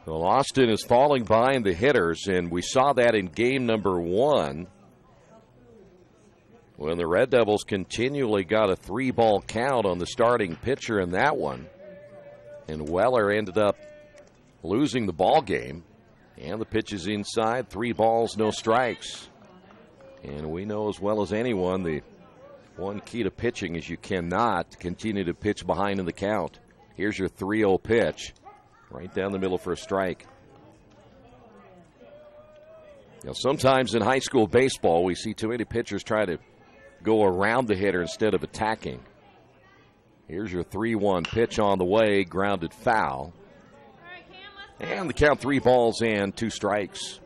Well, Austin is falling behind the hitters, and we saw that in game number 1 when the Red Devils continually got a 3-ball count on the starting pitcher in that one. And Weller ended up losing the ball game. And the pitch is inside, 3 balls, no strikes. And we know as well as anyone the one key to pitching is you cannot continue to pitch behind in the count. Here's your 3-0 pitch. Right down the middle for a strike. Now, sometimes in high school baseball, we see too many pitchers try to go around the hitter instead of attacking. Here's your 3-1 pitch on the way, grounded foul. And the count 3 balls and 2 strikes.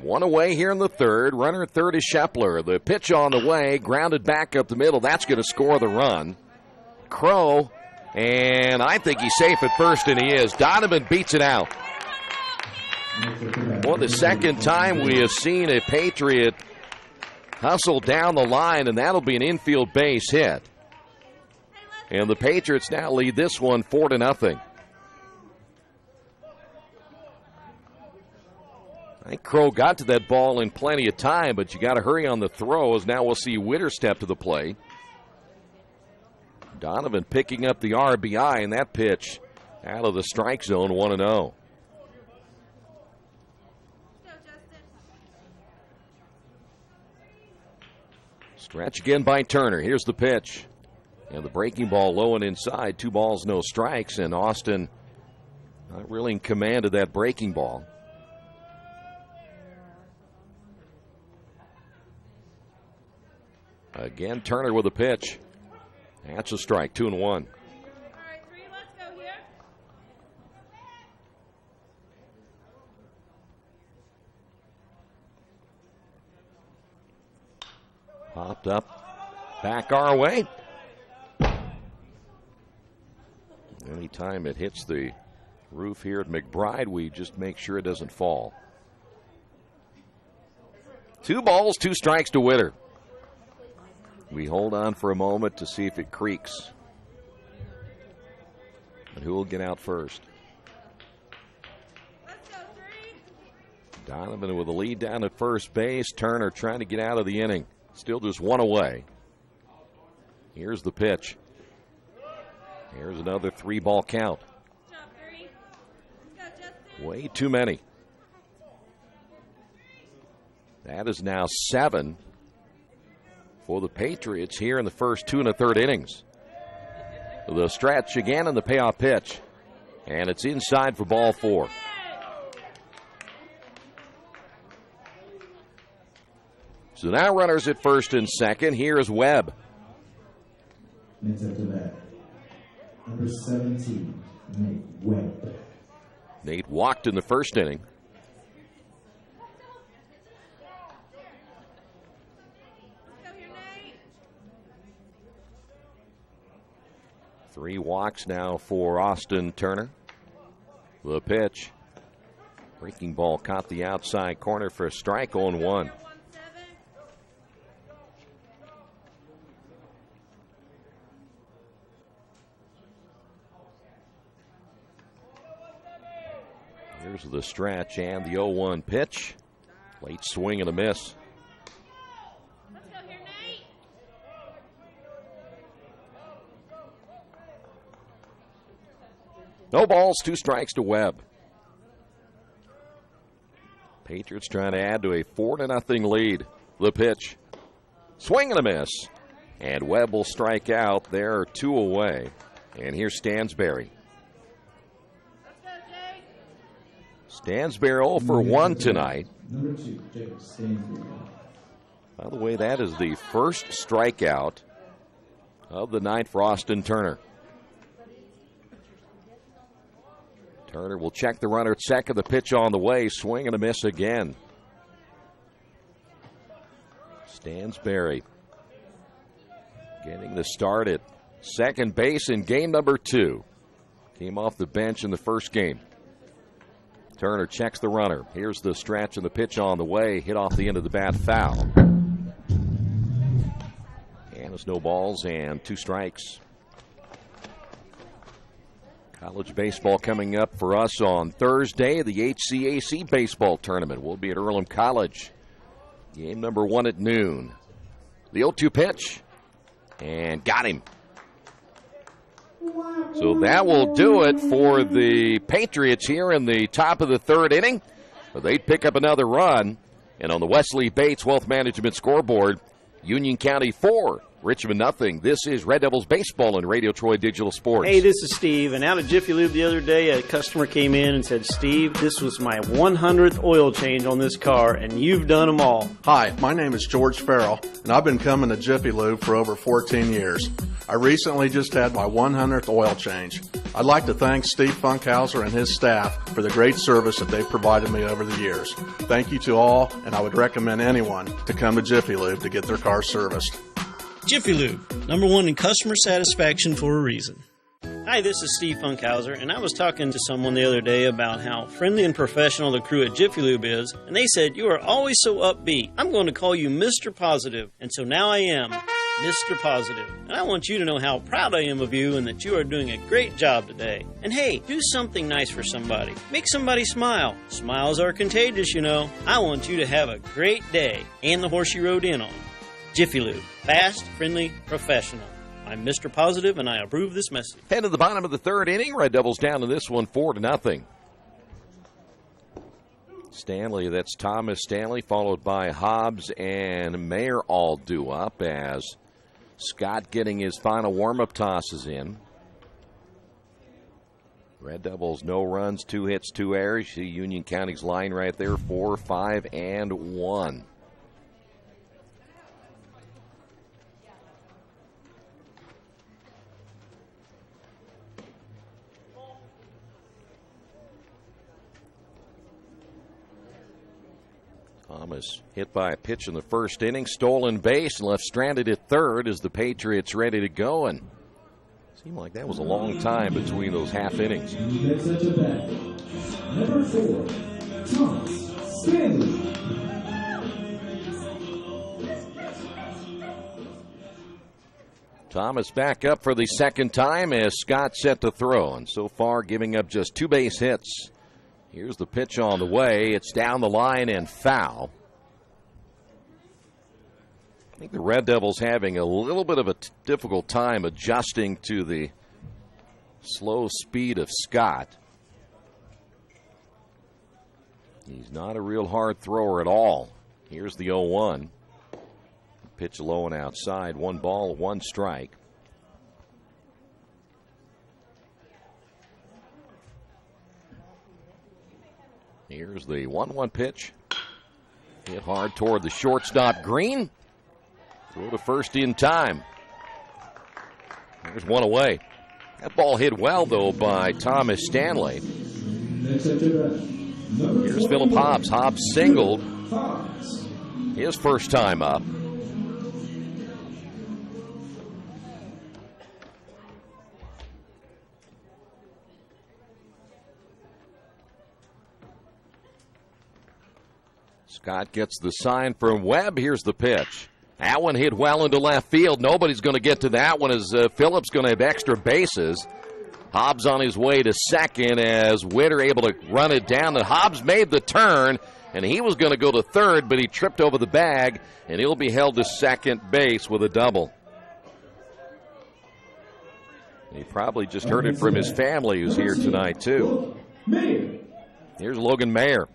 One away here in the third. Runner at third is Shepler. The pitch on the way, grounded back up the middle. That's going to score the run. Crow, and I think he's safe at first, and he is. Donovan beats it out. For the second time we have seen a Patriot hustle down the line, and that'll be an infield base hit. And the Patriots now lead this one 4-0. I think Crow got to that ball in plenty of time, but you got to hurry on the throw, as now we'll see Witter step to the plate. Donovan picking up the RBI, and that pitch out of the strike zone, 1-0. Stretch again by Turner. Here's the pitch. And the breaking ball low and inside. 2 balls, no strikes, and Austin not really in command of that breaking ball. Again, Turner with a pitch. That's a strike, 2-1. All right, 3, let's go here. Popped up, back our way. Anytime it hits the roof here at McBride, we just make sure it doesn't fall. 2 balls, 2 strikes to Witter. We hold on for a moment to see if it creaks. And who will get out first? Let's go, 3. Donovan with a lead down at first base. Turner trying to get out of the inning. Still just 1 away. Here's the pitch. Here's another 3-ball count. Job 3. Let's go, Justin. Way too many. That is now 7 for the Patriots here in the first 2 1/3 innings. The stretch again and the payoff pitch. And it's inside for ball 4. So now runners at first and second. Here is Webb. Next up to bat, Number 17, Nate Webb. Nate walked in the first inning. Three walks now for Austin Turner. The pitch. Breaking ball caught the outside corner for a strike on one. Here's the stretch and the 0-1 pitch. Late swing and a miss. No balls, 2 strikes to Webb. Patriots trying to add to a 4-0 lead. The pitch. Swing and a miss. And Webb will strike out. There are 2 away. And here's Stansberry. Stansberry 0 for 1 tonight. Number 2, Jacob Stansberry. By the way, that is the first strikeout of the night for Austin Turner. Turner will check the runner at second. The pitch on the way. Swing and a miss again. Stansberry getting the start at second base in game number 2. Came off the bench in the first game. Turner checks the runner. Here's the stretch and the pitch on the way. Hit off the end of the bat, foul. And it's no balls and 2 strikes. College baseball coming up for us on Thursday. The HCAC baseball tournament will be at Earlham College. Game number 1 at noon. The 0-2 pitch. And got him. So that will do it for the Patriots here in the top of the 3rd inning. They'd pick up another run. And on the Wesley Bates Wealth Management scoreboard, Union County 4, Richmond nothing. This is Red Devils baseball and Radio Troy Digital Sports. Hey, this is Steve, and out of Jiffy Lube the other day, a customer came in and said, Steve, this was my 100th oil change on this car, and you've done them all. Hi, my name is George Farrell, and I've been coming to Jiffy Lube for over 14 years. I recently just had my 100th oil change. I'd like to thank Steve Funkhauser and his staff for the great service that they've provided me over the years. Thank you to all, and I would recommend anyone to come to Jiffy Lube to get their car serviced. Jiffy Lube, #1 in customer satisfaction for a reason. Hi, this is Steve Funkhauser, and I was talking to someone the other day about how friendly and professional the crew at Jiffy Lube is, and they said, you are always so upbeat. I'm going to call you Mr. Positive, and so now I am Mr. Positive. And I want you to know how proud I am of you and that you are doing a great job today. And hey, do something nice for somebody. Make somebody smile. Smiles are contagious, you know. I want you to have a great day and the horse you rode in on. Jiffy Lube. Fast, friendly, professional. I'm Mr. Positive, and I approve this message. Head to the bottom of the 3rd inning. Red Devils down to this one 4-0. Stanley, that's Thomas Stanley, followed by Hobbs and Mayer all due up as Scott getting his final warm-up tosses in. Red Devils, no runs, 2 hits, 2 errors. See Union County's line right there, 4, 5, and 1. Thomas hit by a pitch in the first inning, stolen base, and left stranded at 3rd as the Patriots ready to go. And seemed like that was a long time between those half innings. Next at the bat, number 4, Thomas Stanley. Thomas back up for the second time as Scott set to throw, and so far giving up just 2 base hits. Here's the pitch on the way. It's down the line and foul. I think the Red Devils having a little bit of a difficult time adjusting to the slow speed of Scott. He's not a real hard thrower at all. Here's the 0-1. Pitch low and outside. 1 ball, 1 strike. Here's the 1-1 pitch. Hit hard toward the shortstop, Green. Throw to first in time. There's one away. That ball hit well, though, by Thomas Stanley. Next up to bat, number Here's Philip Hobbs. Hobbs singled Hobbs. his first time up. Scott gets the sign from Webb. Here's the pitch. That one hit well into left field. Nobody's going to get to that one as Phillips going to have extra bases. Hobbs on his way to second as Witter able to run it down. And Hobbs made the turn, and he was going to go to third, but he tripped over the bag, and he'll be held to second base with a double. He probably just heard it from his family who's here tonight, too. Here's Logan Mayer.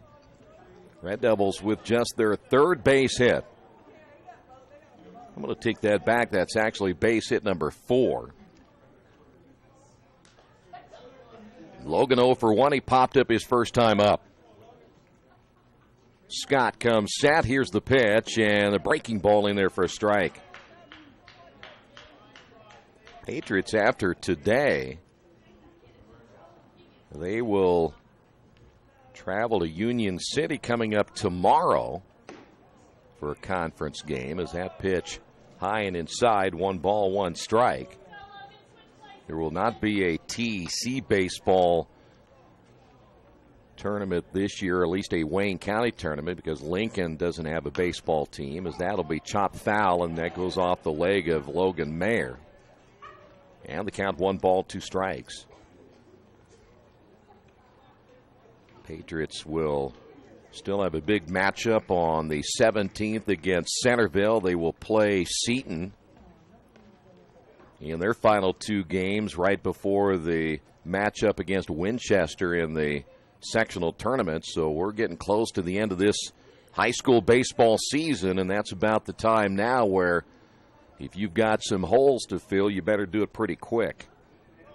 Red Devils with just their third base hit. I'm going to take that back. That's actually base hit number 4. Logan 0 for 1. He popped up his first time up. Scott comes set. Here's the pitch, and a breaking ball in there for a strike. Patriots, after today, they will travel to Union City coming up tomorrow for a conference game. As that pitch high and inside, 1 ball, 1 strike. There will not be a TEC baseball tournament this year, at least a Wayne County tournament, because Lincoln doesn't have a baseball team, as that'll be chopped foul, and that goes off the leg of Logan Mayer. And the count 1 ball, 2 strikes. Patriots will still have a big matchup on the 17th against Centerville. They will play Seton in their final 2 games right before the matchup against Winchester in the sectional tournament. So we're getting close to the end of this high school baseball season, and that's about the time now where if you've got some holes to fill, you better do it pretty quick.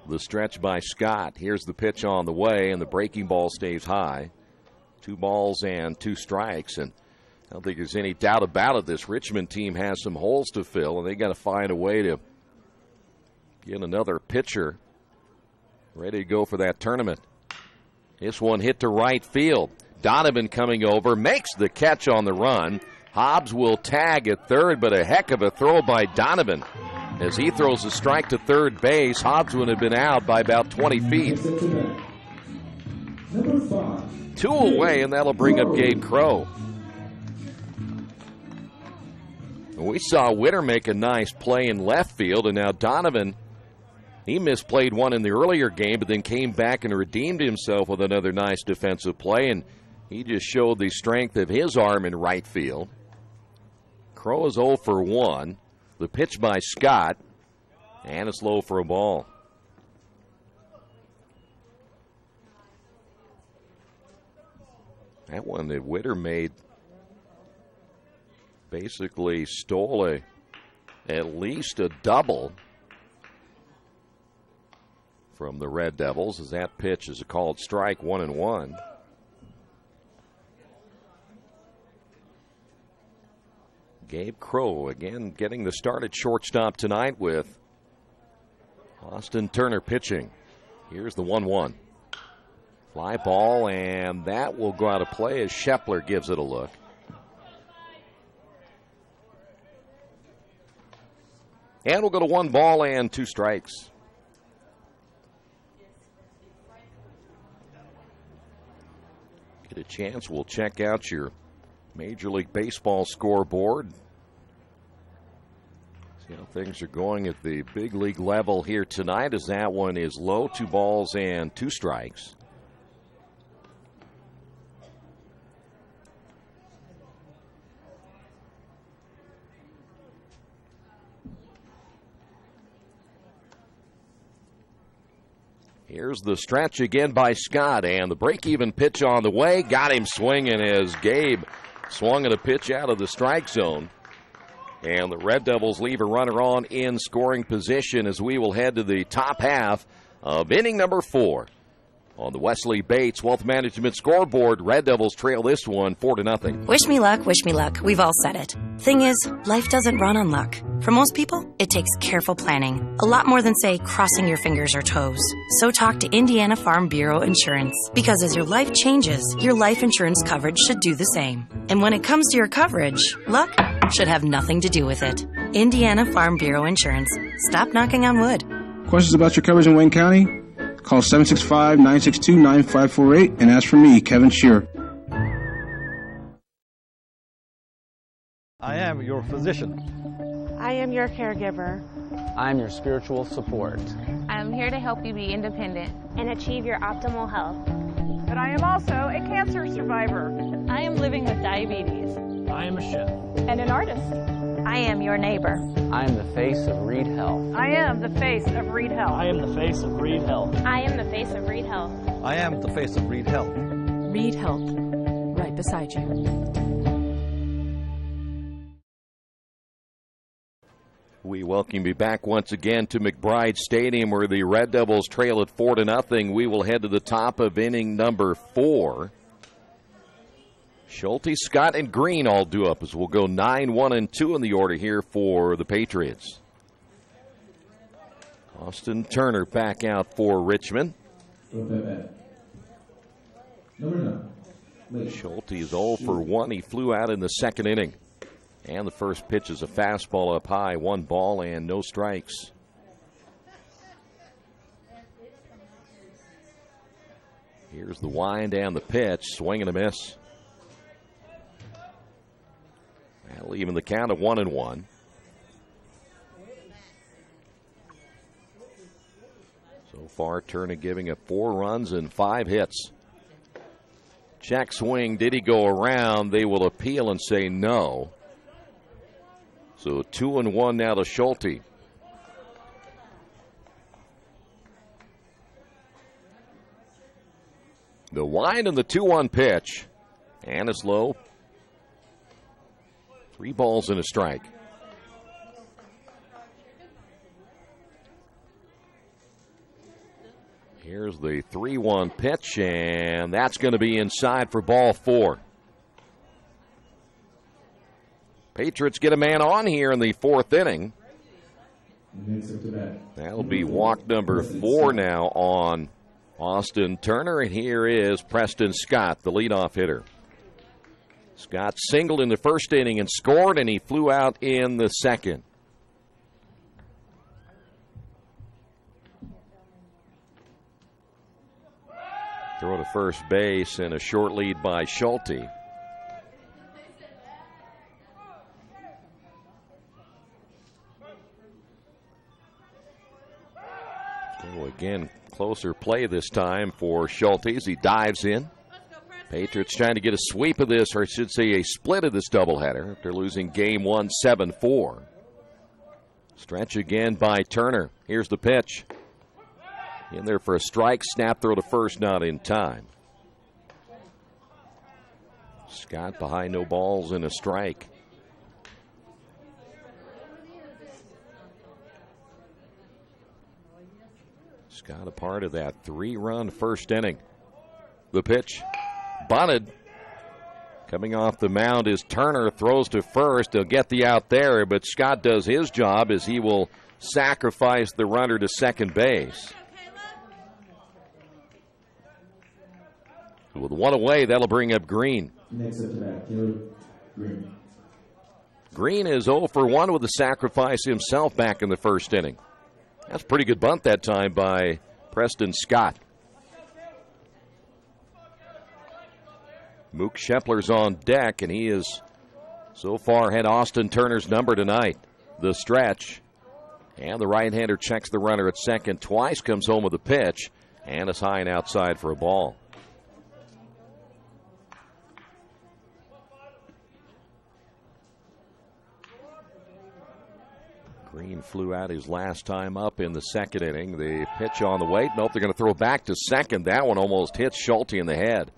The stretch by Scott. Here's the pitch on the way, and the breaking ball stays high. 2 balls and 2 strikes, and I don't think there's any doubt about it. This Richmond team has some holes to fill, and they got to find a way to get another pitcher ready to go for that tournament. This one hit to right field. Donovan coming over, makes the catch on the run. Hobbs will tag at third, but a heck of a throw by Donovan. As he throws a strike to third base, Hobbs would have been out by about 20 feet. Number 5. 2 away, and that'll bring up Gabe Crow. We saw Witter make a nice play in left field, and now Donovan, he misplayed one in the earlier game, but then came back and redeemed himself with another nice defensive play, and he just showed the strength of his arm in right field. Crow is 0 for 1. The pitch by Scott, and it's low for a ball. That one that Witter made basically stole at least a double from the Red Devils, as that pitch is a called strike, 1-1. Gabe Crow again getting the start at shortstop tonight with Austin Turner pitching. Here's the 1-1. Fly ball, and that will go out of play as Scheffler gives it a look. And we'll go to 1 ball and 2 strikes. Get a chance, we'll check out your Major League Baseball scoreboard. See how things are going at the big league level here tonight, as that one is low, 2 balls and 2 strikes. Here's the stretch again by Scott, and the break-even pitch on the way. Got him swinging as Gabe swung at a pitch out of the strike zone. And the Red Devils leave a runner on in scoring position as we will head to the top half of inning number 4. On the Wesley Bates Wealth Management scoreboard, Red Devils trail this one 4-0. Wish me luck, wish me luck. We've all said it. Thing is, life doesn't run on luck. For most people, it takes careful planning. A lot more than, say, crossing your fingers or toes. So talk to Indiana Farm Bureau Insurance. Because as your life changes, your life insurance coverage should do the same. And when it comes to your coverage, luck should have nothing to do with it. Indiana Farm Bureau Insurance. Stop knocking on wood. Questions about your coverage in Wayne County? Call 765-962-9548 and ask for me, Kevin Shearer. I am your physician. I am your caregiver. I am your spiritual support. I am here to help you be independent and achieve your optimal health. But I am also a cancer survivor. I am living with diabetes. I am a chef. And an artist. I am your neighbor. I am the face of Reed Health. I am the face of Reed Health. I am the face of Reed Health. I am the face of Reed Health. I am the face of Reed Health. Reed Health, right beside you. We welcome you back once again to McBride Stadium, where the Red Devils trail at 4-0. We will head to the top of inning number 4. Schulte, Scott, and Green all due up as we'll go 9-1-2 in the order here for the Patriots. Austin Turner back out for Richmond. Schulte is 0 for 1. He flew out in the second inning. And the first pitch is a fastball up high, 1 ball and no strikes. Here's the wind and the pitch, swing and a miss. That'll even the count of 1-1. So far, Turner giving up 4 runs and 5 hits. Check swing. Did he go around? They will appeal and say no. So 2-1 now to Schulte. The wind and the 2-1 pitch. And it's low. 3 balls and a strike. Here's the 3-1 pitch, and that's going to be inside for ball 4. Patriots get a man on here in the 4th inning. That'll be walk number 4 now on Austin Turner, and here is Preston Scott, the leadoff hitter. Scott singled in the first inning and scored, and he flew out in the second. Throw to first base and a short lead by Schulte. So again, closer play this time for Schulte as he dives in. Patriots trying to get a sweep of this, or I should say a split of this doubleheader after losing game 1 7-4. Stretch again by Turner. Here's the pitch. In there for a strike, snap throw to first, not in time. Scott behind, no balls and a strike. Scott a part of that 3-run first inning. The pitch. Bunted. Coming off the mound is Turner, throws to first. He'll get the out there, but Scott does his job as he will sacrifice the runner to second base. With 1 away, that'll bring up Green. Next up to bat, Caleb Green. Green is 0 for 1 with a sacrifice himself back in the first inning. That's a pretty good bunt that time by Preston Scott. Mook Shepler's on deck, and he has so far had Austin Turner's number tonight. The stretch. And the right-hander checks the runner at second twice, comes home with a pitch, and is high and outside for a ball. Green flew out his last time up in the second inning. The pitch on the way. Nope, they're going to throw back to second. That one almost hits Schulte in the head.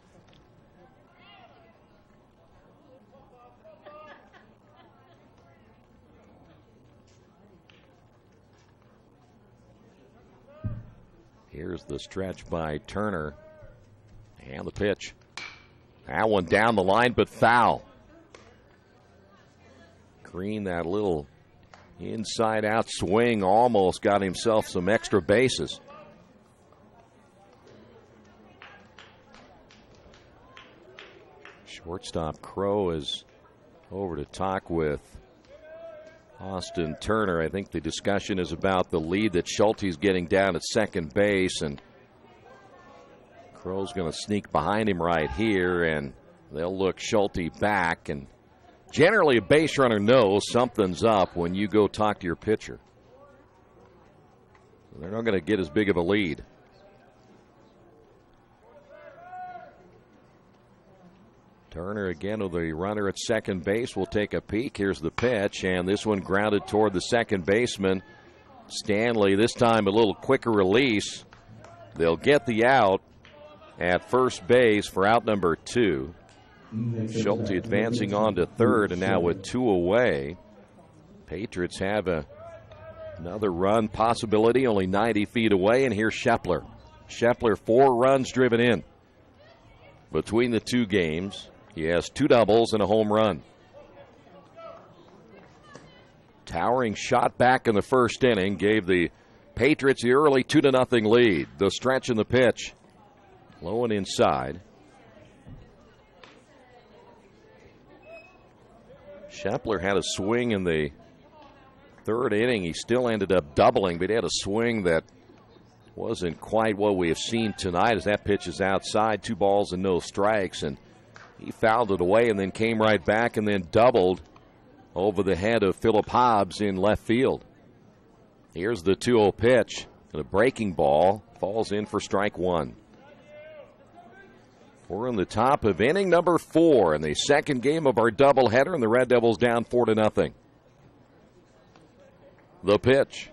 Here's the stretch by Turner. And the pitch. That one down the line, but foul. Green, that little inside-out swing, almost got himself some extra bases. Shortstop Crow is over to talk with Austin Turner. I think the discussion is about the lead that Schulte's getting down at second base, and Crow's going to sneak behind him right here, and they'll look Schulte back. And generally, a base runner knows something's up when you go talk to your pitcher. They're not going to get as big of a lead. Turner again with the runner at second base will take a peek. Here's the pitch, and this one grounded toward the second baseman. Stanley, this time a little quicker release. They'll get the out at first base for out number 2. Schulte advancing on to third, and now with 2 away, Patriots have another run possibility, only 90 feet away, and here's Schepler. Schepler, 4 runs driven in between the 2 games. He has 2 doubles and a home run. Towering shot back in the first inning gave the Patriots the early 2-0 lead. The stretch and the pitch. Low and inside. Schepler had a swing in the third inning. He still ended up doubling, but he had a swing that wasn't quite what we have seen tonight, as that pitch is outside. 2 balls and no strikes, and he fouled it away and then came right back and then doubled over the head of Philip Hobbs in left field. Here's the 2-0 pitch, and a breaking ball falls in for strike 1. We're in the top of inning number 4 in the second game of our doubleheader, and the Red Devils down 4-0. The pitch.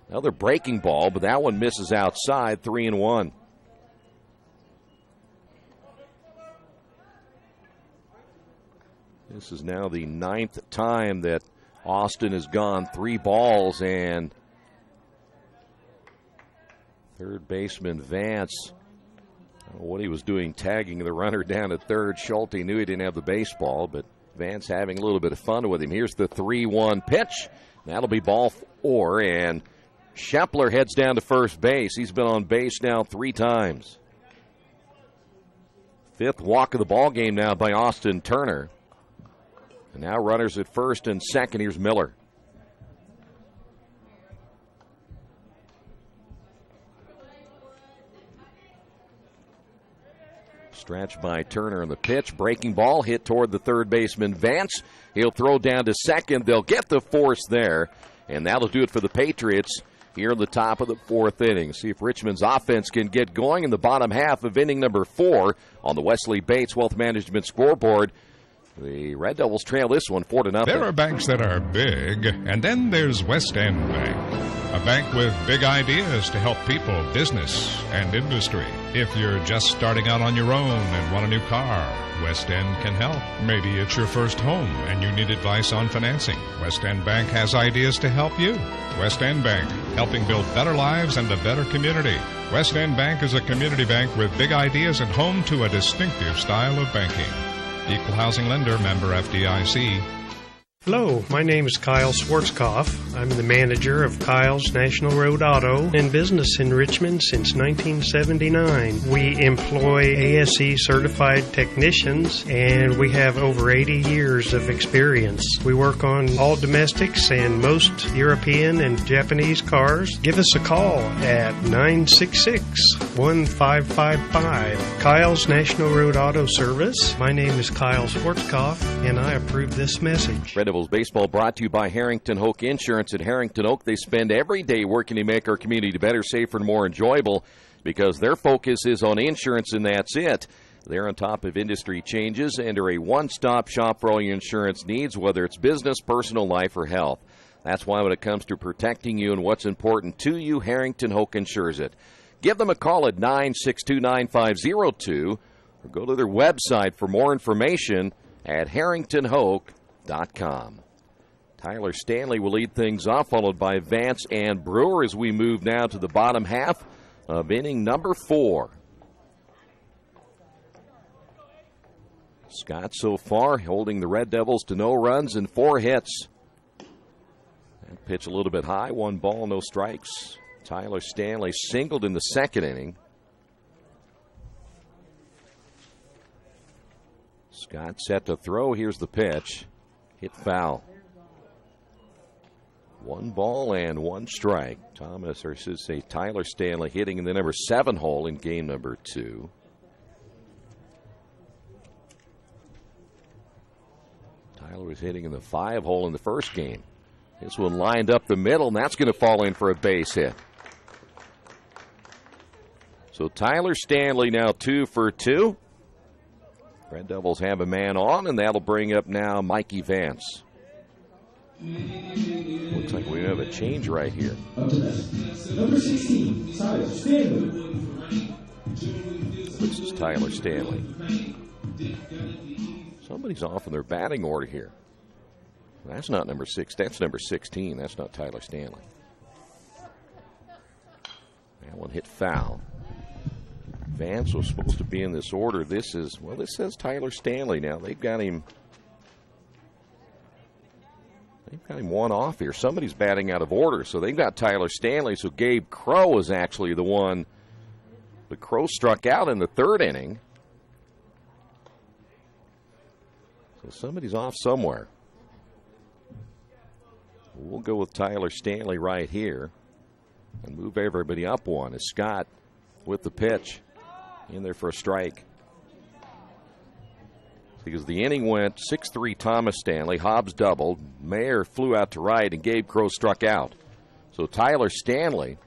Another breaking ball, but that one misses outside, 3-1. This is now the 9th time that Austin has gone 3 balls, and third baseman Vance, I don't know what he was doing tagging the runner down at third. Schulte knew he didn't have the baseball, but Vance having a little bit of fun with him. Here's the 3-1 pitch. That'll be ball 4, and Schepler heads down to first base. He's been on base now 3 times. 5th walk of the ball game now by Austin Turner. And now runners at first and second. Here's Miller. Stretch by Turner on the pitch. Breaking ball hit toward the third baseman Vance. He'll throw down to second. They'll get the force there. And that'll do it for the Patriots here in the top of the 4th inning. See if Richmond's offense can get going in the bottom half of inning number 4 on the Wesley Bates Wealth Management scoreboard. The Red Devils trail this one 4-0. There are banks that are big, and then there's West End Bank. A bank with big ideas to help people, business, and industry. If you're just starting out on your own and want a new car, West End can help. Maybe it's your first home and you need advice on financing. West End Bank has ideas to help you. West End Bank, helping build better lives and a better community. West End Bank is a community bank with big ideas and home to a distinctive style of banking. Equal housing lender, member FDIC. Hello, my name is Kyle Schwarzkopf. I'm the manager of Kyle's National Road Auto, in business in Richmond since 1979. We employ ASE certified technicians, and we have over 80 years of experience. We work on all domestics and most European and Japanese cars. Give us a call at 966-1555. Kyle's National Road Auto Service. My name is Kyle Schwarzkopf, and I approve this message. Red Devils baseball brought to you by Harrington Hoke Insurance. At Harrington Oak, they spend every day working to make our community better, safer, and more enjoyable, because their focus is on insurance, and that's it. They're on top of industry changes and are a one-stop shop for all your insurance needs, whether it's business, personal, life, or health. That's why when it comes to protecting you and what's important to you, Harrington Hoke insures it. Give them a call at 962-9502 or go to their website for more information at harringtonhoke.com. Tyler Stanley will lead things off, followed by Vance and Brewer as we move now to the bottom half of inning number 4. Scott so far holding the Red Devils to no runs and 4 hits. That pitch a little bit high, 1 ball, no strikes. Tyler Stanley singled in the second inning. Scott set to throw. Here's the pitch. Hit foul. 1 ball and 1 strike. Thomas, or I should say Tyler Stanley, hitting in the number 7 hole in game number 2. Tyler was hitting in the 5 hole in the first game. This one lined up the middle, and that's going to fall in for a base hit. So Tyler Stanley now 2 for 2. Red Devils have a man on, and that'll bring up now Mikey Vance. Looks like we have a change right here. Up to bat, number 16, Tyler Stanley. This is Tyler Stanley. Somebody's off in their batting order here. That's not number 6. That's number 16. That's not Tyler Stanley. That one hit foul. Vance was supposed to be in this order. This says Tyler Stanley now. They've got him one off here. Somebody's batting out of order, so they've got Tyler Stanley. So Gabe Crow was actually the one. But Crow struck out in the 3rd inning. So somebody's off somewhere. We'll go with Tyler Stanley right here and move everybody up 1 as Scott with the pitch in there for a strike. Because the inning went 6-3 Thomas Stanley, Hobbs doubled, Mayer flew out to right, and Gabe Crow struck out. So Tyler Stanley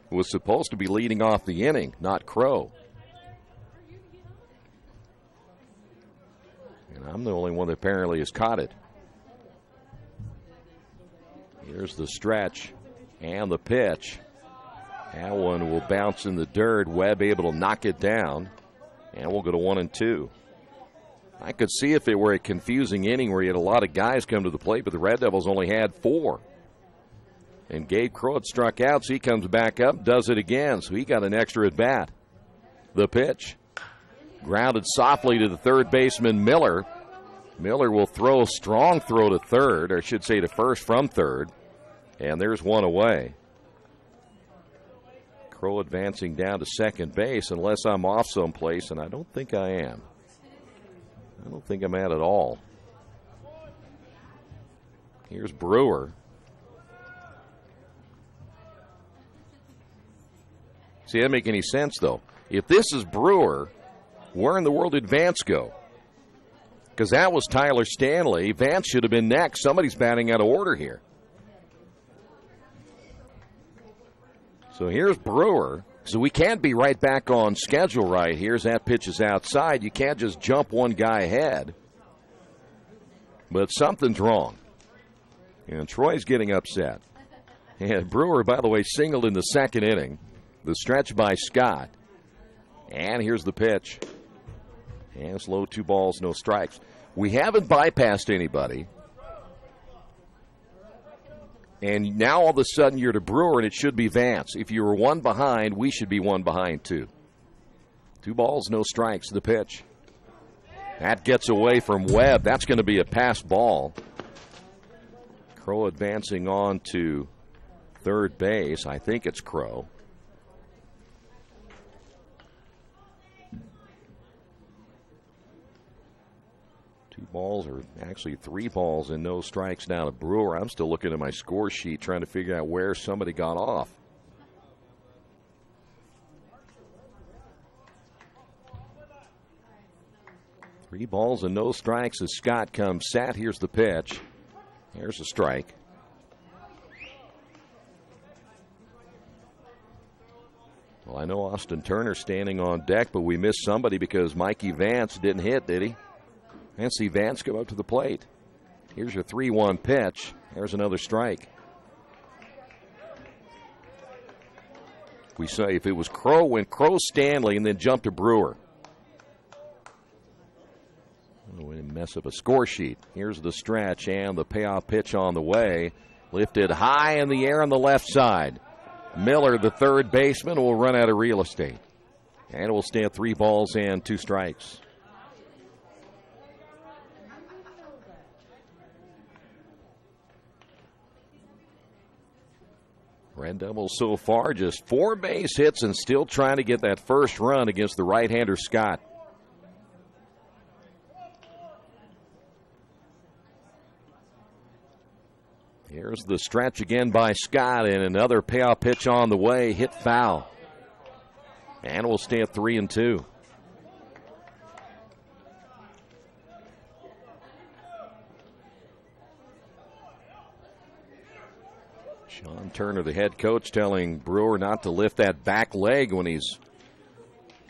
was supposed to be leading off the inning, not Crow. And I'm the only one that apparently has caught it. Here's the stretch and the pitch. That one will bounce in the dirt. Webb able to knock it down. And we'll go to 1-2. I could see if it were a confusing inning where you had a lot of guys come to the plate, but the Red Devils only had 4. And Gabe Crow had struck out, so he comes back up, does it again. So he got an extra at bat. The pitch. Grounded softly to the third baseman, Miller. Miller will throw a strong throw to third, or I should say to first from third. And there's one away. Crow advancing down to second base, unless I'm off someplace, and I don't think I am. I don't think I'm at all. Here's Brewer. See, that doesn't make any sense, though. If this is Brewer, where in the world did Vance go? Because that was Tyler Stanley. Vance should have been next. Somebody's batting out of order here. So here's Brewer. So we can't be right back on schedule right here as that pitch is outside. You can't just jump one guy ahead. But something's wrong. And Troy's getting upset. And Brewer, by the way, singled in the second inning. The stretch by Scott. And here's the pitch. And it's low, 2 balls, no strikes. We haven't bypassed anybody. And now all of a sudden you're to Brewer and it should be Vance. If you were 1 behind, we should be 1 behind too. 2 balls, no strikes, the pitch. That gets away from Webb. That's going to be a pass ball. Crow advancing on to third base. I think it's Crow. Balls, or actually 3 balls and no strikes now to Brewer. I'm still looking at my score sheet trying to figure out where somebody got off. Three balls and no strikes as Scott comes sat. Here's the pitch. Here's a strike. Well, I know Austin Turner standing on deck, but we missed somebody because Mikey Vance didn't hit, did he? And see Vance go up to the plate. Here's your 3-1 pitch. There's another strike. We say if it was Crow, went Crow, Stanley, and then jumped to Brewer. Oh, we didn't mess up a score sheet. Here's the stretch and the payoff pitch on the way. Lifted high in the air on the left side. Miller, the third baseman, will run out of real estate. And it will stand 3 balls and 2 strikes. Red Devils so far just 4 base hits and still trying to get that first run against the right-hander Scott. Here's the stretch again by Scott, and another payoff pitch on the way, hit foul. And we'll stay at 3-2. Sean Turner, the head coach, telling Brewer not to lift that back leg when he's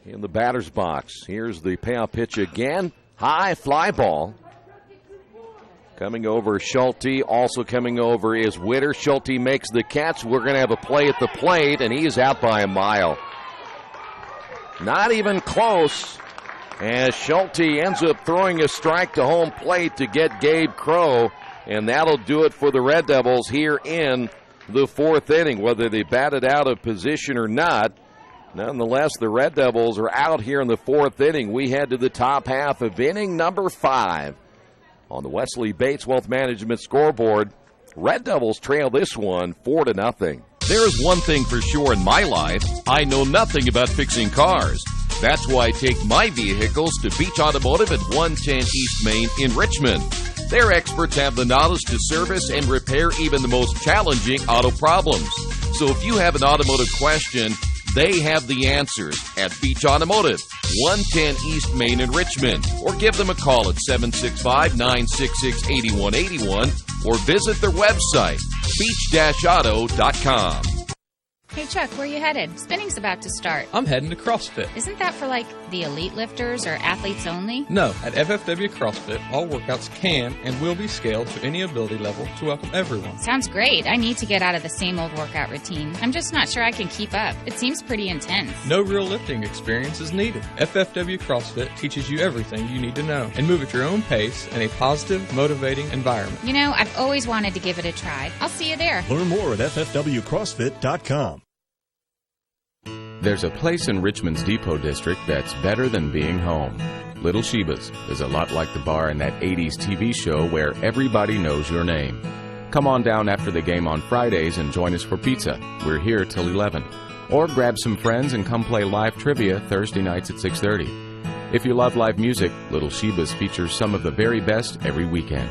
in the batter's box. Here's the payoff pitch again. High fly ball. Coming over Schulte. Also coming over is Witter. Schulte makes the catch. We're going to have a play at the plate, and he's out by a mile. Not even close, as Schulte ends up throwing a strike to home plate to get Gabe Crow, and that'll do it for the Red Devils here in the 4th inning. Whether they batted out of position or not, nonetheless, the Red Devils are out here in the 4th inning. We head to the top half of inning number 5 on the Wesley Bates Wealth Management scoreboard. Red Devils trail this one 4-0. There's one thing for sure in my life. I know nothing about fixing cars. That's why I take my vehicles to Beach Automotive at 110 East Main in Richmond. Their experts have the knowledge to service and repair even the most challenging auto problems. So if you have an automotive question, they have the answers at Beach Automotive, 110 East Main in Richmond. Or give them a call at 765-966-8181 or visit their website, beach-auto.com. Hey Chuck, where you headed? Spinning's about to start. I'm heading to CrossFit. Isn't that for like the elite lifters or athletes only? No, at FFW CrossFit, all workouts can and will be scaled to any ability level to welcome everyone. Sounds great. I need to get out of the same old workout routine. I'm just not sure I can keep up. It seems pretty intense. No real lifting experience is needed. FFW CrossFit teaches you everything you need to know and move at your own pace in a positive, motivating environment. You know, I've always wanted to give it a try. I'll see you there. Learn more at ffwcrossfit.com. There's a place in Richmond's Depot District that's better than being home. Little Sheba's is a lot like the bar in that 80s TV show where everybody knows your name. Come on down after the game on Fridays and join us for pizza. We're here till 11. Or grab some friends and come play live trivia Thursday nights at 6:30. If you love live music, Little Sheba's features some of the very best every weekend.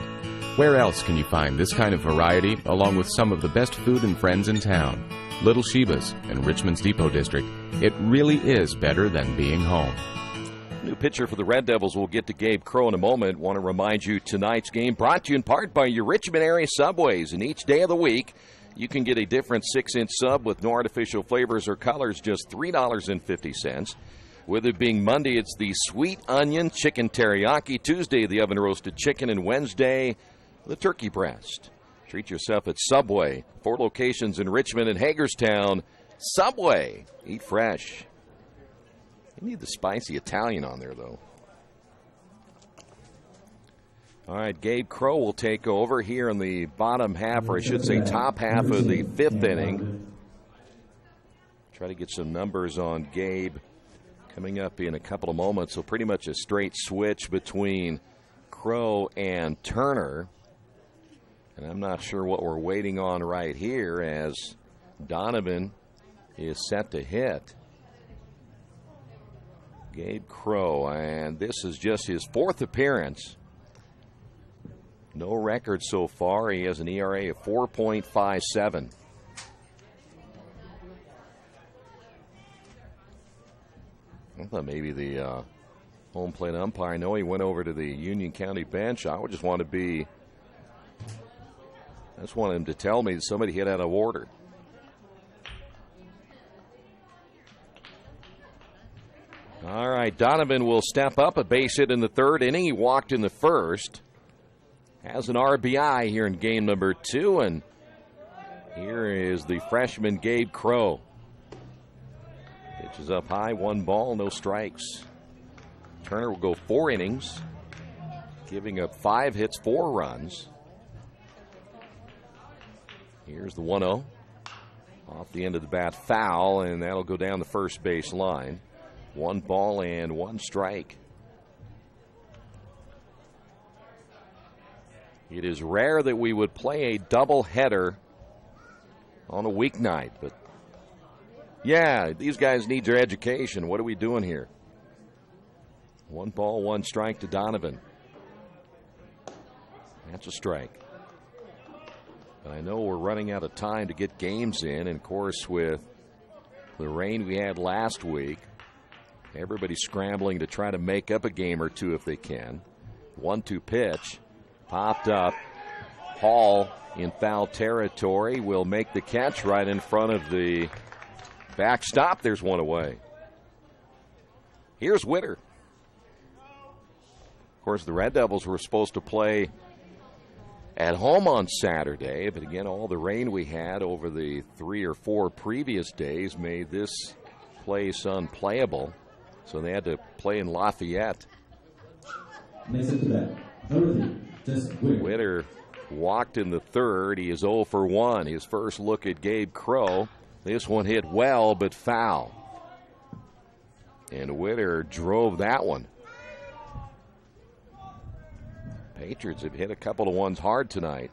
Where else can you find this kind of variety along with some of the best food and friends in town? Little Sheba's in Richmond's Depot District. It really is better than being home. New pitcher for the Red Devils. We'll get to Gabe Crow in a moment. Want to remind you tonight's game brought to you in part by your Richmond area Subways. And each day of the week, you can get a different 6-inch sub with no artificial flavors or colors, just $3.50. With it being Monday, it's the sweet onion chicken teriyaki. Tuesday, the oven roasted chicken. And Wednesday, the turkey breast. Treat yourself at Subway. 4 locations in Richmond and Hagerstown. Subway. Eat fresh. You need the spicy Italian on there, though. All right, Gabe Crow will take over here in the bottom half, or I should say top half of the 5th inning. Try to get some numbers on Gabe coming up in a couple of moments. So pretty much a straight switch between Crow and Turner. And I'm not sure what we're waiting on right here as Donovan is set to hit. Gabe Crow, and this is just his 4th appearance. No record so far. He has an ERA of 4.57. I thought maybe the home plate umpire, I know he went over to the Union County bench. I would just want him to tell me that somebody hit out of order. All right, Donovan will step up, a base hit in the 3rd inning. He walked in the 1st. Has an RBI here in game number 2, and here is the freshman Gabe Crow. Pitch is up high, 1 ball, no strikes. Turner will go 4 innings, giving up 5 hits, 4 runs. Here's the 1-0. Off the end of the bat, foul, and that'll go down the first base line. 1 ball and 1 strike. It is rare that we would play a doubleheader on a weeknight. But, yeah, these guys need their education. What are we doing here? 1 ball, 1 strike to Donovan. That's a strike. But I know we're running out of time to get games in. And, of course, with the rain we had last week, everybody's scrambling to try to make up a game or two if they can. 1-2 pitch. Popped up. Hall in foul territory will make the catch right in front of the backstop. There's one away. Here's Witter. Of course, the Red Devils were supposed to play at home on Saturday, but again, all the rain we had over the 3 or 4 previous days made this place unplayable, so they had to play in Lafayette. Next up to bat, number 3, Witter walked in the 3rd. He is 0 for 1. His first look at Gabe Crow. This one hit well, but foul. And Witter drove that one. Patriots have hit a couple of ones hard tonight.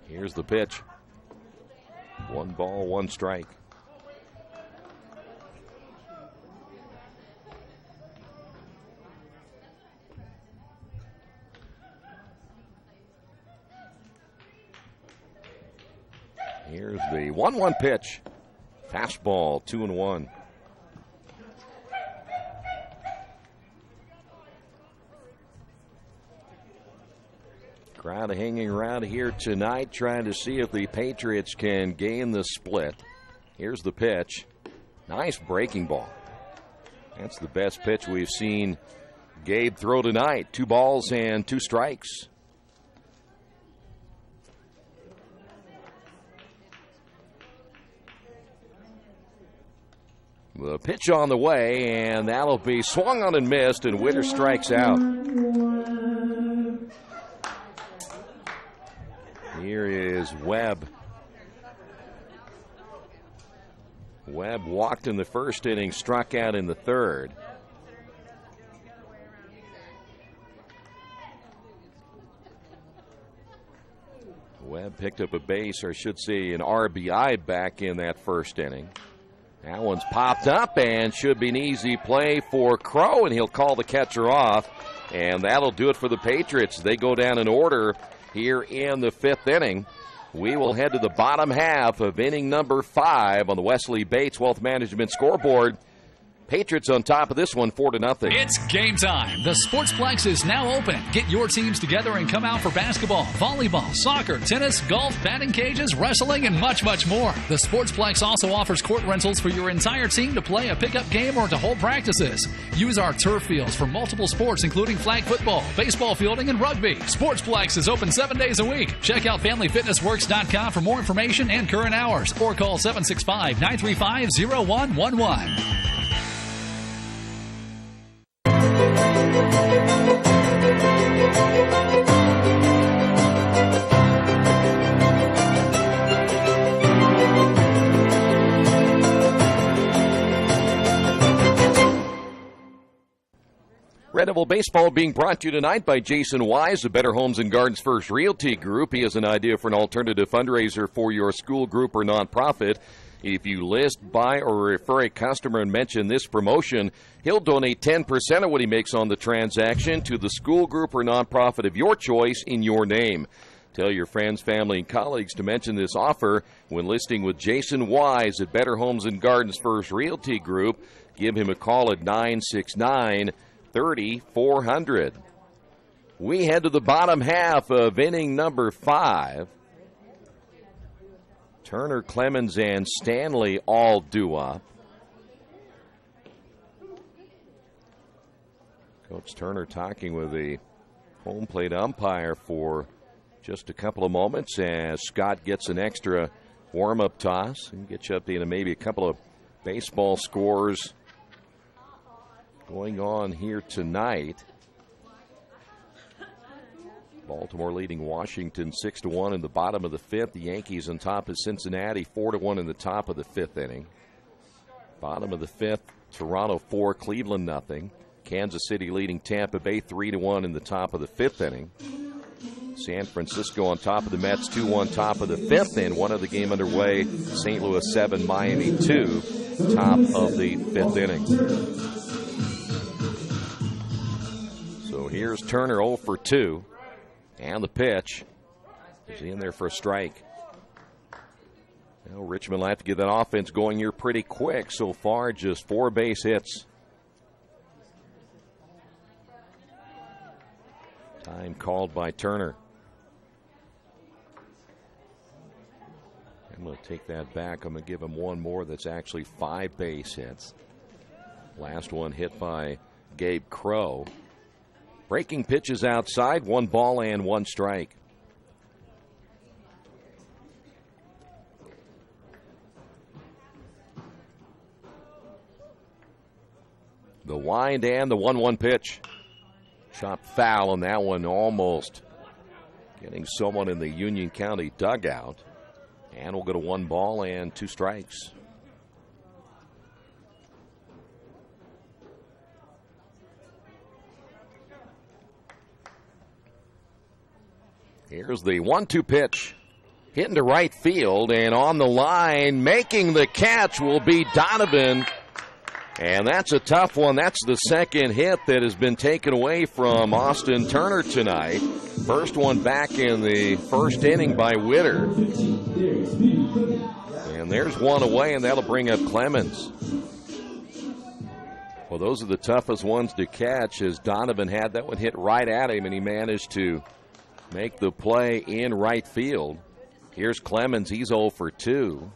Here's the pitch. 1 ball, 1 strike. Here's the 1-1 pitch. Fastball, 2-1. Crowd hanging around here tonight trying to see if the Patriots can gain the split. Here's the pitch. Nice breaking ball. That's the best pitch we've seen Gabe throw tonight. 2 balls and 2 strikes. The pitch on the way, and that'll be swung on and missed, and Witter strikes out. Here is Webb. Webb walked in the 1st inning, struck out in the 3rd. Webb picked up a base, or I should say an RBI back in that 1st inning. That one's popped up and should be an easy play for Crow, and he'll call the catcher off. And that'll do it for the Patriots. They go down in order here in the 5th inning. We will head to the bottom half of inning number 5 on the Wesley Bates Wealth Management scoreboard. Patriots on top of this one, 4-0. It's game time. The Sportsplex is now open. Get your teams together and come out for basketball, volleyball, soccer, tennis, golf, batting cages, wrestling, and much, much more. The Sportsplex also offers court rentals for your entire team to play a pickup game or to hold practices. Use our turf fields for multiple sports, including flag football, baseball fielding, and rugby. Sportsplex is open 7 days a week. Check out FamilyFitnessWorks.com for more information and current hours, or call 765-935-0111. Red Devil Baseball being brought to you tonight by Jason Wise of Better Homes and Gardens First Realty Group. He has an idea for an alternative fundraiser for your school group or nonprofit. If you list, buy, or refer a customer and mention this promotion, he'll donate 10% of what he makes on the transaction to the school group or nonprofit of your choice in your name. Tell your friends, family, and colleagues to mention this offer when listing with Jason Wise at Better Homes and Gardens First Realty Group. Give him a call at 969-30-400. We head to the bottom half of inning number 5. Turner, Clemens, and Stanley all due up. Coach Turner talking with the home plate umpire for just a couple of moments as Scott gets an extra warm-up toss and gets you up to maybe a couple of baseball scores going on here tonight. Baltimore leading Washington 6-1 in the bottom of the 5th. The Yankees on top of Cincinnati 4-1 in the top of the 5th inning. Bottom of the 5th, Toronto 4, Cleveland nothing. Kansas City leading Tampa Bay 3-1 in the top of the 5th inning. San Francisco on top of the Mets 2-1 top of the 5th inning. One of the game underway. St. Louis 7, Miami 2, top of the 5th inning. So here's Turner 0 for 2. And the pitch. He's in there for a strike. Now Richmond will have to get that offense going here pretty quick. So far, just 4 base hits. Time called by Turner. I'm going to take that back. I'm going to give him one more that's actually 5 base hits. Last one hit by Gabe Crow. Breaking pitches outside, 1 ball and 1 strike. The wind and the 1-1 pitch. Shot foul on that one, almost getting someone in the Union County dugout. And we'll go to 1 ball and 2 strikes. Here's the 1-2 pitch. Hitting to right field, and on the line, making the catch will be Donovan. And that's a tough one. That's the second hit that has been taken away from Austin Turner tonight. First one back in the first inning by Witter. And there's one away, and that'll bring up Clemens. Well, those are the toughest ones to catch, as Donovan had that one hit right at him, and he managed to make the play in right field. Here's Clemens. He's 0 for 2.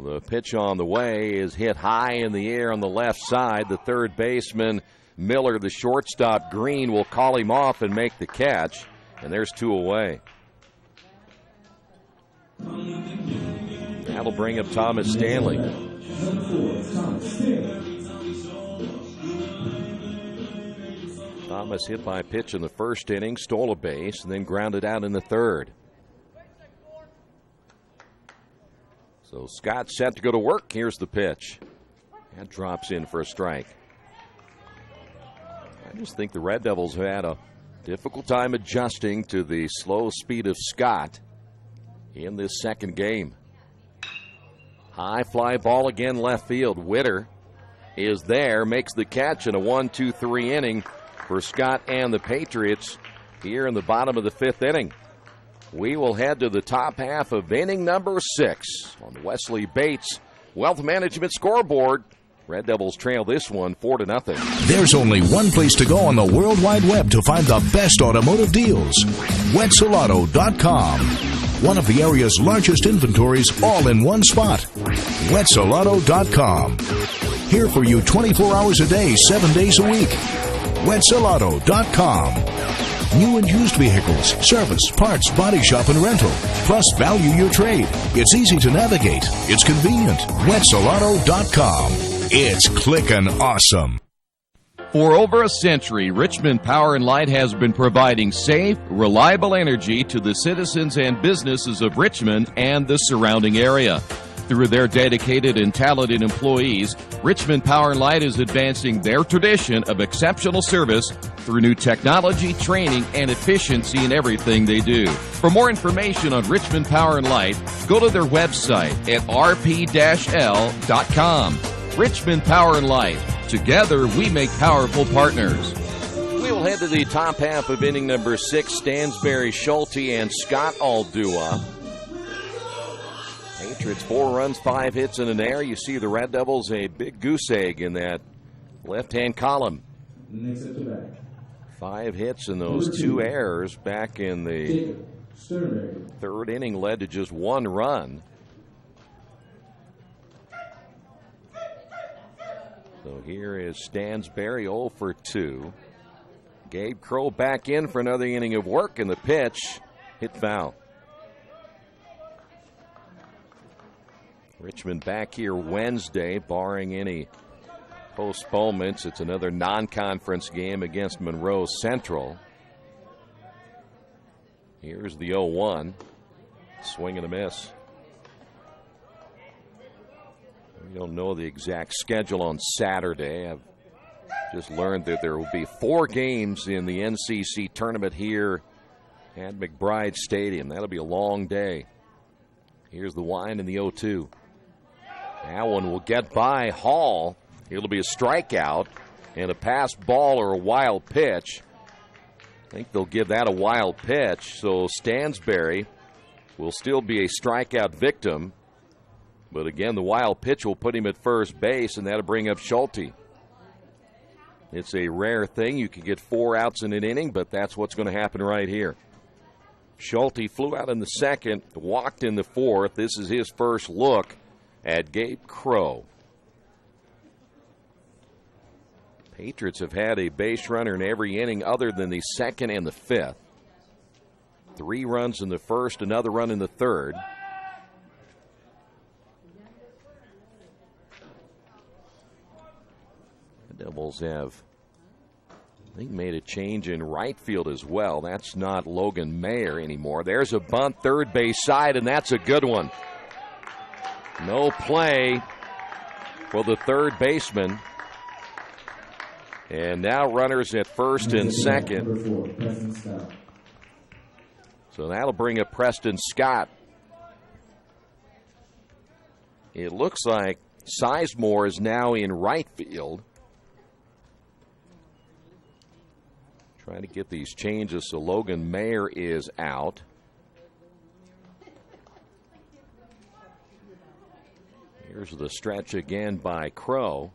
The pitch on the way is hit high in the air on the left side. The third baseman, Miller, the shortstop, Green, will call him off and make the catch. And there's 2 away. That'll bring up Thomas Stanley. Thomas hit by a pitch in the first inning, stole a base, and then grounded out in the third. So Scott set to go to work. Here's the pitch. That drops in for a strike. I just think the Red Devils have had a difficult time adjusting to the slow speed of Scott in this second game. High fly ball again left field. Witter is there, makes the catch in a 1-2-3 inning for Scott and the Patriots here in the bottom of the 5th inning. We will head to the top half of inning number 6 on the Wesley Bates Wealth Management scoreboard. Red Devils trail this one 4-0. There's only one place to go on the World Wide Web to find the best automotive deals. Wetzelauto.com. One of the area's largest inventories all in one spot. Wetzelauto.com. Here for you 24 hours a day, 7 days a week. Wetzelauto.com. New and used vehicles, service, parts, body shop, and rental. Plus, value your trade. It's easy to navigate. It's convenient. Wetzelauto.com. It's clickin' awesome. For over a century, Richmond Power and Light has been providing safe, reliable energy to the citizens and businesses of Richmond and the surrounding area. Through their dedicated and talented employees, Richmond Power and Light is advancing their tradition of exceptional service through new technology, training, and efficiency in everything they do. For more information on Richmond Power and Light, go to their website at rp-l.com. Richmond Power and Light. Together, we make powerful partners. We will head to the top half of inning number 6. Stansberry, Schulte, and Scott all due up. Patriots 4 runs, 5 hits, and an error. You see the Red Devils a big goose egg in that left-hand column. 5 hits and those 2 errors back in the third inning led to just 1 run. So here is Stansberry 0 for 2. Gabe Crow back in for another inning of work, and the pitch hit foul. Richmond back here Wednesday, barring any postponements. It's another non-conference game against Monroe Central. Here's the 0-1. Swing and a miss. We don't know the exact schedule on Saturday. I've just learned that there will be 4 games in the NCC tournament here at McBride Stadium. That'll be a long day. Here's the wind in the 0-2. That one will get by Hall. It'll be a strikeout and a pass ball or a wild pitch. I think they'll give that a wild pitch, so Stansberry will still be a strikeout victim. But again, the wild pitch will put him at first base, and that'll bring up Schulte. It's a rare thing. You can get 4 outs in an inning, but that's what's going to happen right here. Schulte flew out in the second, walked in the fourth. This is his first look at Gabe Crow. Patriots have had a base runner in every inning other than the second and the fifth. 3 runs in the first, another run in the third. The Devils have, I think, made a change in right field as well. That's not Logan Mayer anymore. There's a bunt third base side, and that's a good one. No play for the third baseman. And now runners at first and second. So that'll bring up Preston Scott. It looks like Sizemore is now in right field. Trying to get these changes so Logan Mayer is out. Here's the stretch again by Crow.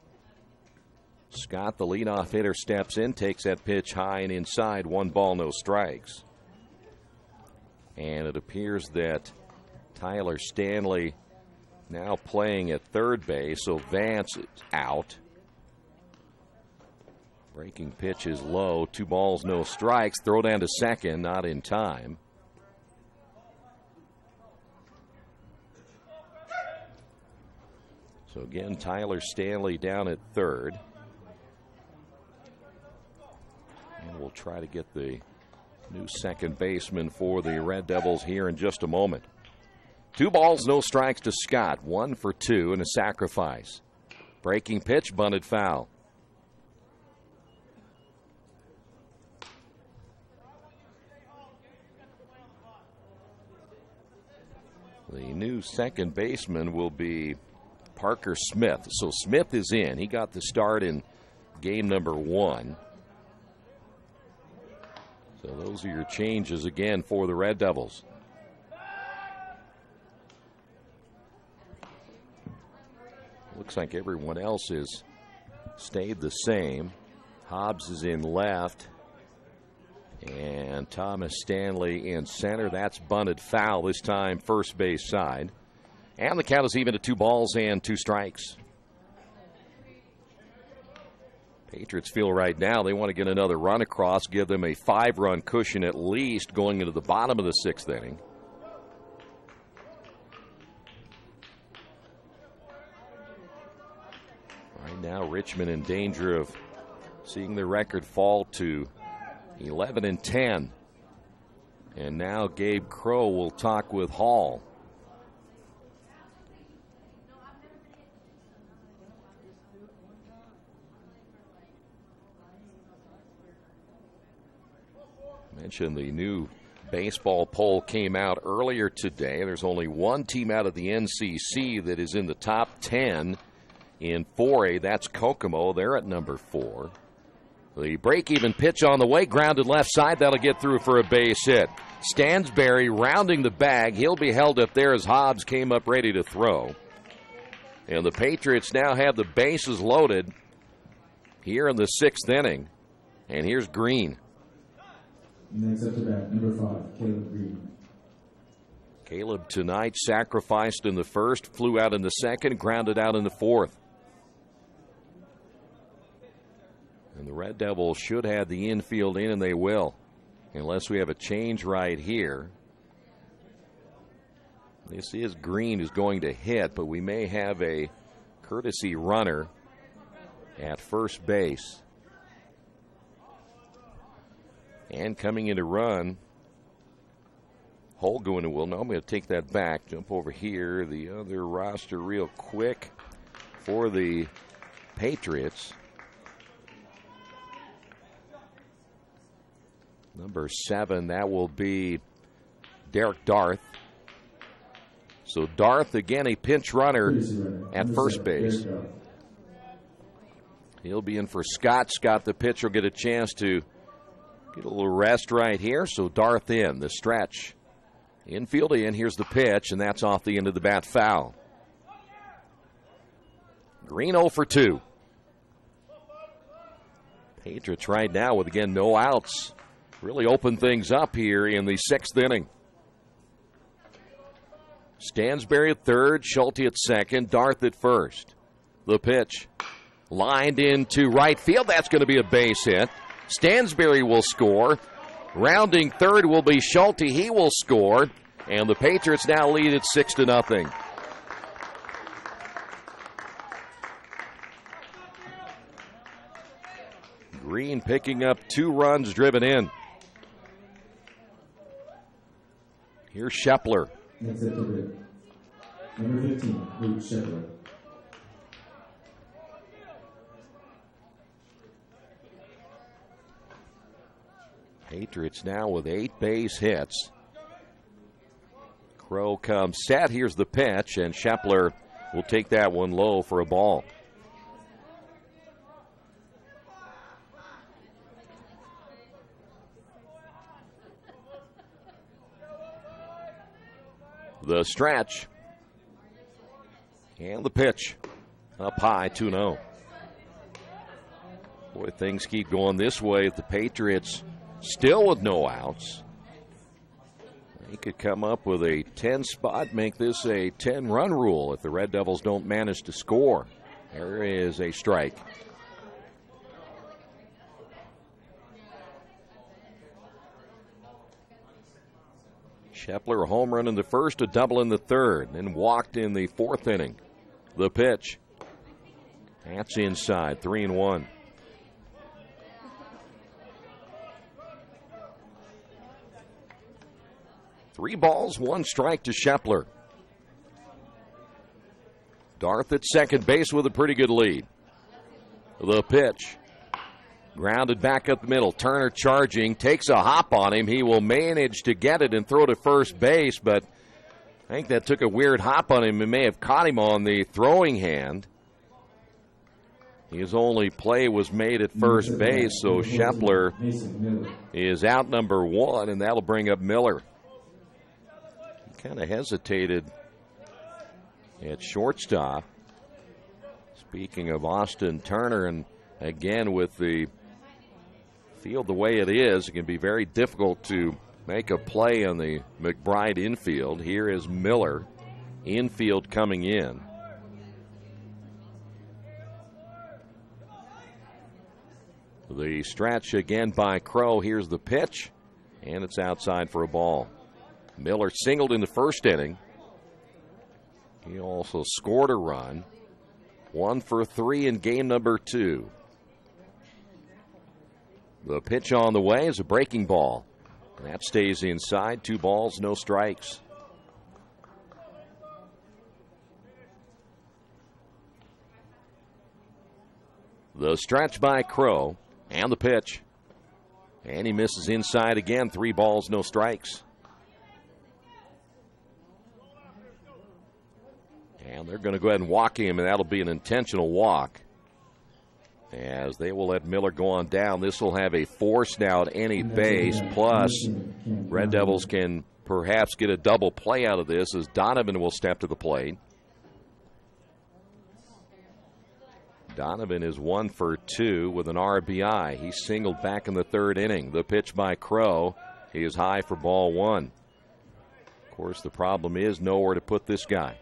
Scott, the leadoff hitter, steps in, takes that pitch high and inside. 1 ball, no strikes. And it appears that Tyler Stanley now playing at third base, so Vance is out. Breaking pitch is low. 2 balls, no strikes. Throw down to second, not in time. So again, Tyler Stanley down at third. And we'll try to get the new second baseman for the Red Devils here in just a moment. 2 balls, no strikes to Scott. 1 for 2 and a sacrifice. Breaking pitch, bunted foul. The new second baseman will be Parker Smith. So Smith is in. He got the start in game number 1. So those are your changes again for the Red Devils. Looks like everyone else has stayed the same. Hobbs is in left. And Thomas Stanley in center. That's bunted foul this time, first base side. And the count is even to 2 balls and 2 strikes. Patriots feel right now they want to get another run across, give them a 5-run cushion at least going into the bottom of the 6th inning. Right now, Richmond in danger of seeing the record fall to 11-10. And now Gabe Crow will talk with Hall. Mentioned the new baseball poll came out earlier today. There's only one team out of the NCC that is in the top 10 in 4A. That's Kokomo. They're at number 4. The break-even pitch on the way, grounded left side. That'll get through for a base hit. Stansberry rounding the bag. He'll be held up there as Hobbs came up ready to throw. And the Patriots now have the bases loaded here in the 6th inning. And here's Green. Next up to bat, number 5, Caleb Green. Caleb tonight sacrificed in the first, flew out in the second, grounded out in the 4th. And the Red Devils should have the infield in, and they will, unless we have a change right here. This is Green who's going to hit, but we may have a courtesy runner at first base. And coming in to run, Holguin will know. I'm going to take that back, jump over here, the other roster real quick. for the Patriots. Number 7, that will be Derek Darth. So Darth, again, a pinch runner at first base. He'll be in for Scott. Scott, the pitcher, will get a chance to get a little rest right here. So Darth in, the stretch. Infield in, here's the pitch, and that's off the end of the bat, foul. Green 0 for 2. Patriots right now with, again, no outs. Really open things up here in the 6th inning. Stansberry at third, Schulte at second, Darth at first. The pitch lined into right field. That's going to be a base hit. Stansberry will score. Rounding third will be Schulte. He will score. And the Patriots now lead at 6-0. Green picking up 2 runs driven in. Here's Shepler. Next at the rig. Number 15, Luke Shepler. Patriots now with 8 base hits. Crow comes set. Here's the pitch, and Shepler will take that one low for a ball. The stretch. And the pitch. Up high, 2-0. Boy, things keep going this way. If the Patriots still with no outs, they could come up with a 10 spot, make this a 10-run rule if the Red Devils don't manage to score. There is a strike. Shepler, a home run in the first, a double in the third, and walked in the 4th inning. The pitch. That's inside, 3-1. Three balls, 1 strike to Shepler. Darth at second base with a pretty good lead. The pitch. Grounded back up the middle. Turner charging, takes a hop on him. He will manage to get it and throw to first base, but I think that took a weird hop on him. It may have caught him on the throwing hand. His only play was made at first base, so Shepler is out number 1, and that'll bring up Miller. He kind of hesitated at shortstop. Speaking of Austin Turner, and again with the field the way it is, it can be very difficult to make a play on the McBride infield. Here is Miller, infield coming in. The stretch again by Crow. Here's the pitch, and it's outside for a ball. Miller singled in the first inning. He also scored a run. 1 for 3 in game number 2. The pitch on the way is a breaking ball. That stays inside. 2 balls, no strikes. The stretch by Crow, and the pitch. And he misses inside again. 3 balls, no strikes. And they're going to go ahead and walk him, and that'll be an intentional walk, as they will let Miller go on down. This will have a force now at any base, plus Red Devils can perhaps get a double play out of this as Donovan will step to the plate. Donovan is 1 for 2 with an RBI. He singled back in the 3rd inning. The pitch by Crow. He is high for ball 1. Of course, the problem is nowhere to put this guy.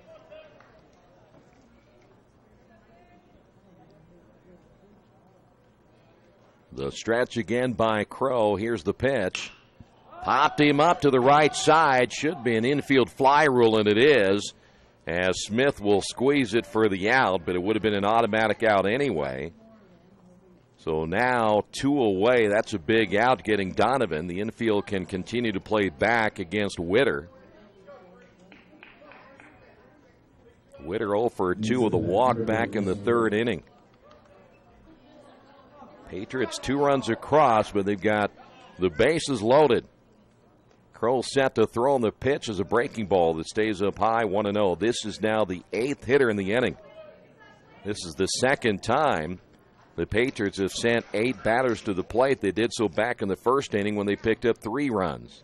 The stretch again by Crow. Here's the pitch. Popped him up to the right side. Should be an infield fly rule, and it is, as Smith will squeeze it for the out, but it would have been an automatic out anyway. So now 2 away. That's a big out getting Donovan. The infield can continue to play back against Witter. Witter 0 for 2 with a walk back in the third inning. Patriots 2 runs across, but they've got the bases loaded. Crow set to throw, on the pitch is a breaking ball that stays up high, 1-0. This is now the 8th hitter in the inning. This is the second time the Patriots have sent 8 batters to the plate. They did so back in the first inning when they picked up 3 runs.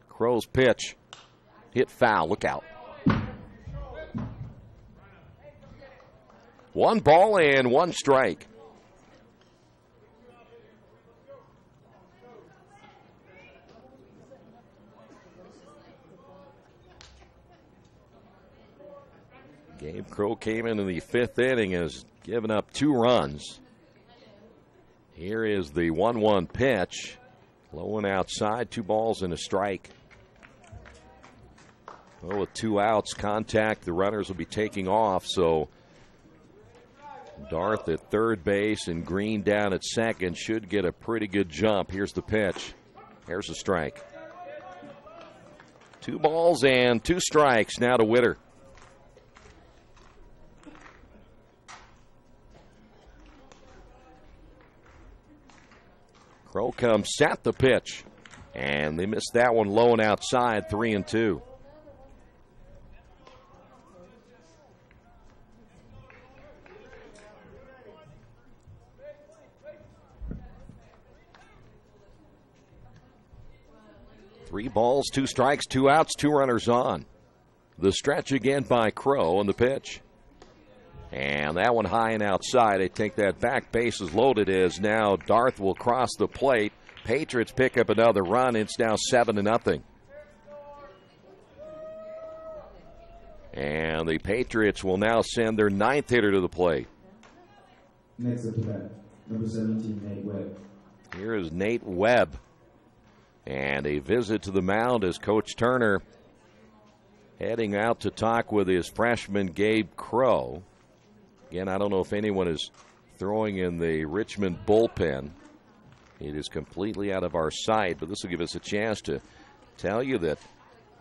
Crow's pitch hit foul. Look out. 1 ball and 1 strike. Gabe Crow came in the 5th inning and has given up 2 runs. Here is the 1-1 pitch. Low and outside, 2 balls and a strike. Well, with 2 outs, contact, the runners will be taking off. So Darth at third base and Green down at second should get a pretty good jump. Here's the pitch. Here's a strike. 2 balls and 2 strikes now to Witter. Crow comes, set the pitch, and they missed that one low and outside, 3-2. Three balls, 2 strikes, 2 outs, 2 runners on. The stretch again by Crow on the pitch. And that one high and outside. They take that back. Base is loaded as now Darth will cross the plate. Patriots pick up another run. It's now 7-0. And the Patriots will now send their 9th hitter to the plate. Next up to bat, number 17, Nate Webb. Here is Nate Webb. And a visit to the mound as Coach Turner heading out to talk with his freshman Gabe Crow. Again, I don't know if anyone is throwing in the Richmond bullpen. It is completely out of our sight, but this will give us a chance to tell you that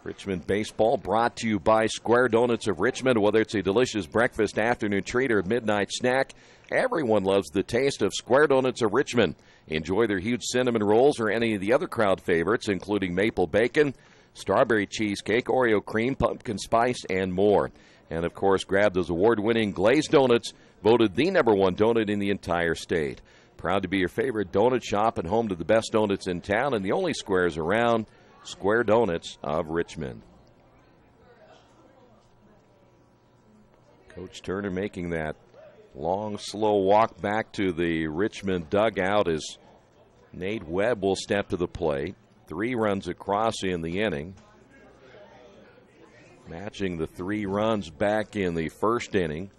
Richmond baseball brought to you by Square Donuts of Richmond. Whether it's a delicious breakfast, afternoon treat, or midnight snack, everyone loves the taste of Square Donuts of Richmond. Enjoy their huge cinnamon rolls or any of the other crowd favorites, including maple bacon, strawberry cheesecake, Oreo cream, pumpkin spice, and more. And, of course, grab those award-winning glazed donuts, voted the #1 donut in the entire state. Proud to be your favorite donut shop and home to the best donuts in town and the only squares around, Square Donuts of Richmond. Coach Turner making that long, slow walk back to the Richmond dugout as Nate Webb will step to the plate. 3 runs across in the inning. Matching the 3 runs back in the first inning.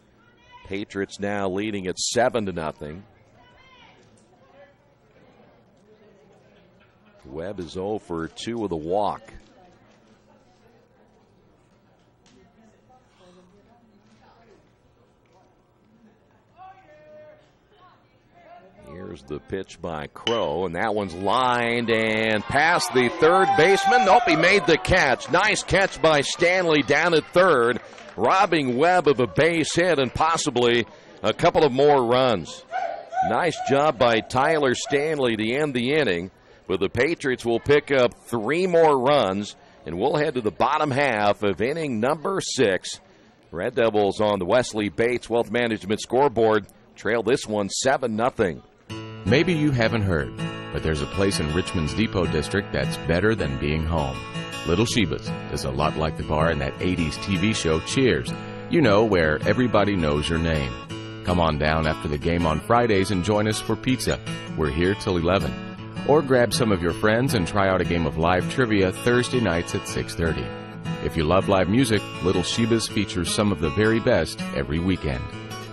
Patriots now leading at 7-0. Webb is 0 for 2 with a walk. Here's the pitch by Crow, and that one's lined and past the third baseman. Nope, he made the catch. Nice catch by Stanley down at third, robbing Webb of a base hit and possibly a couple of more runs. Nice job by Tyler Stanley to end the inning, but the Patriots will pick up 3 more runs, and we'll head to the bottom half of inning number 6. Red Devils on the Wesley Bates Wealth Management scoreboard trail this one 7-0. Maybe you haven't heard, but there's a place in Richmond's Depot District that's better than being home. Little Sheba's is a lot like the bar in that 80s TV show Cheers. You know, where everybody knows your name. Come on down after the game on Fridays and join us for pizza. We're here till 11. Or grab some of your friends and try out a game of live trivia Thursday nights at 6:30. If you love live music, Little Sheba's features some of the very best every weekend.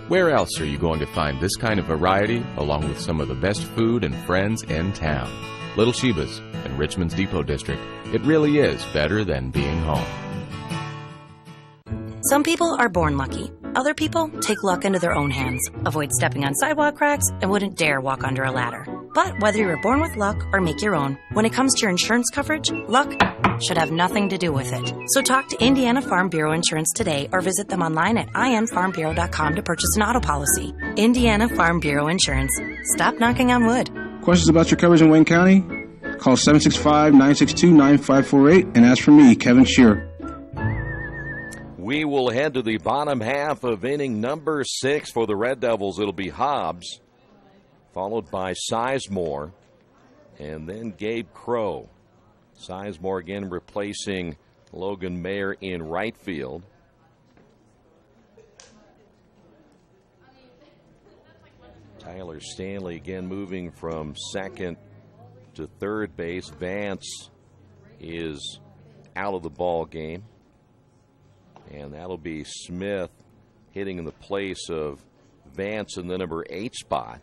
Where else are you going to find this kind of variety, along with some of the best food and friends in town? Little Sheba's in Richmond's Depot District. It really is better than being home. Some people are born lucky. Other people take luck into their own hands, avoid stepping on sidewalk cracks, and wouldn't dare walk under a ladder. But whether you were born with luck or make your own, when it comes to your insurance coverage, luck should have nothing to do with it. So talk to Indiana Farm Bureau Insurance today or visit them online at infarmbureau.com to purchase an auto policy. Indiana Farm Bureau Insurance. Stop knocking on wood. Questions about your coverage in Wayne County? Call 765-962-9548 and ask for me, Kevin Shearer. We will head to the bottom half of inning number 6 for the Red Devils. It'll be Hobbs, followed by Sizemore, and then Gabe Crow. Sizemore again replacing Logan Mayer in right field. Tyler Stanley again moving from second to third base. Vance is out of the ball game. And that'll be Smith hitting in the place of Vance in the number 8 spot.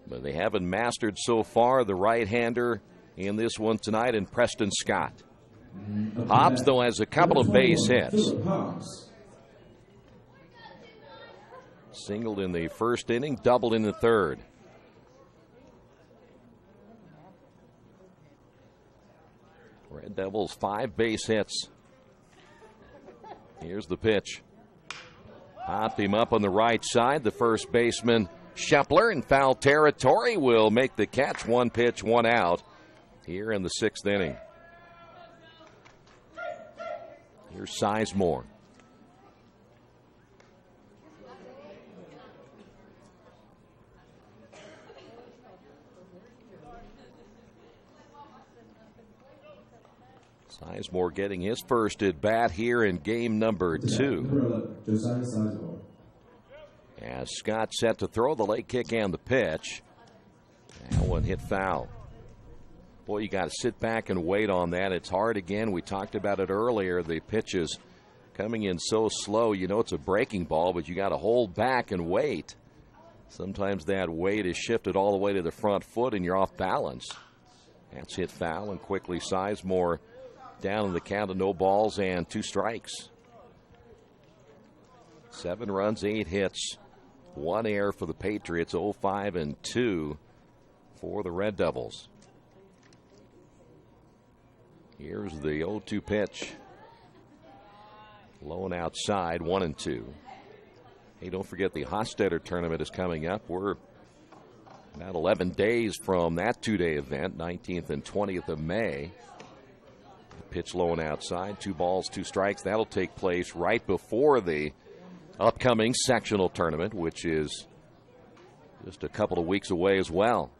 But they haven't mastered so far the right-hander in this one tonight in Preston Scott. Hobbs, though, has a couple of base hits. Singled in the first inning, doubled in the third. Red Devils 5 base hits. Here's the pitch. Popped him up on the right side. The first baseman, Schepler, in foul territory, will make the catch. 1 pitch, 1 out here in the 6th inning. Here's Sizemore. Sizemore getting his first at bat here in game number 2. As Scott set to throw the late kick and the pitch. That one hit foul. Boy, you got to sit back and wait on that. It's hard again. We talked about it earlier. The pitch is coming in so slow. You know it's a breaking ball, but you got to hold back and wait. Sometimes that weight is shifted all the way to the front foot and you're off balance. That's hit foul, and quickly Sizemore down in the count of no balls and 2 strikes. 7 runs, 8 hits, 1 error for the Patriots, 0-5-2 for the Red Devils. Here's the 0-2 pitch. Low and outside, 1-2. Hey, don't forget the Hofstetter tournament is coming up. We're about 11 days from that 2-day event, 19th and 20th of May. Pitch low and outside, 2 balls, 2 strikes. That'll take place right before the upcoming sectional tournament, which is just a couple of weeks away as well.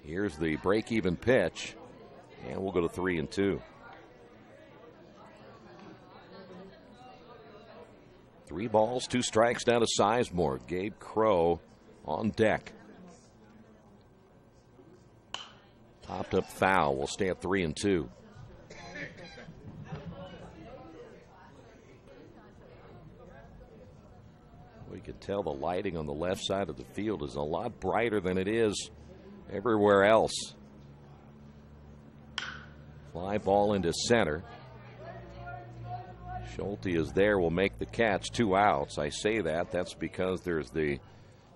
Here's the break-even pitch, and we'll go to 3-2. 3 balls, 2 strikes down to Sizemore. Gabe Crow on deck. Popped up foul. We'll stay at 3-2. We could tell the lighting on the left side of the field is a lot brighter than it is everywhere else. Fly ball into center. Schulte is there, will make the catch. 2 outs. I say that. That's because there's the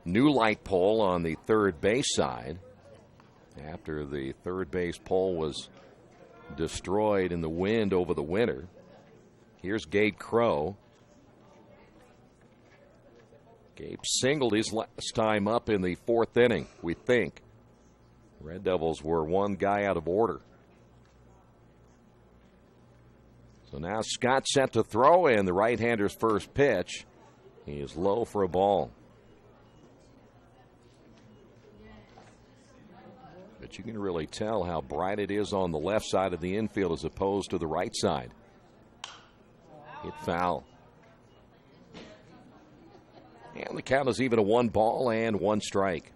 new light pole on the third base side. After the third base pole was destroyed in the wind over the winter. Here's Gabe Crow. Gabe singled his last time up in the 4th inning, we think. Red Devils were 1 guy out of order. So now Scott set to throw, and the right-hander's first pitch. He is low for a ball. But you can really tell how bright it is on the left side of the infield as opposed to the right side. Hit foul. And the count is even a 1 ball and 1 strike.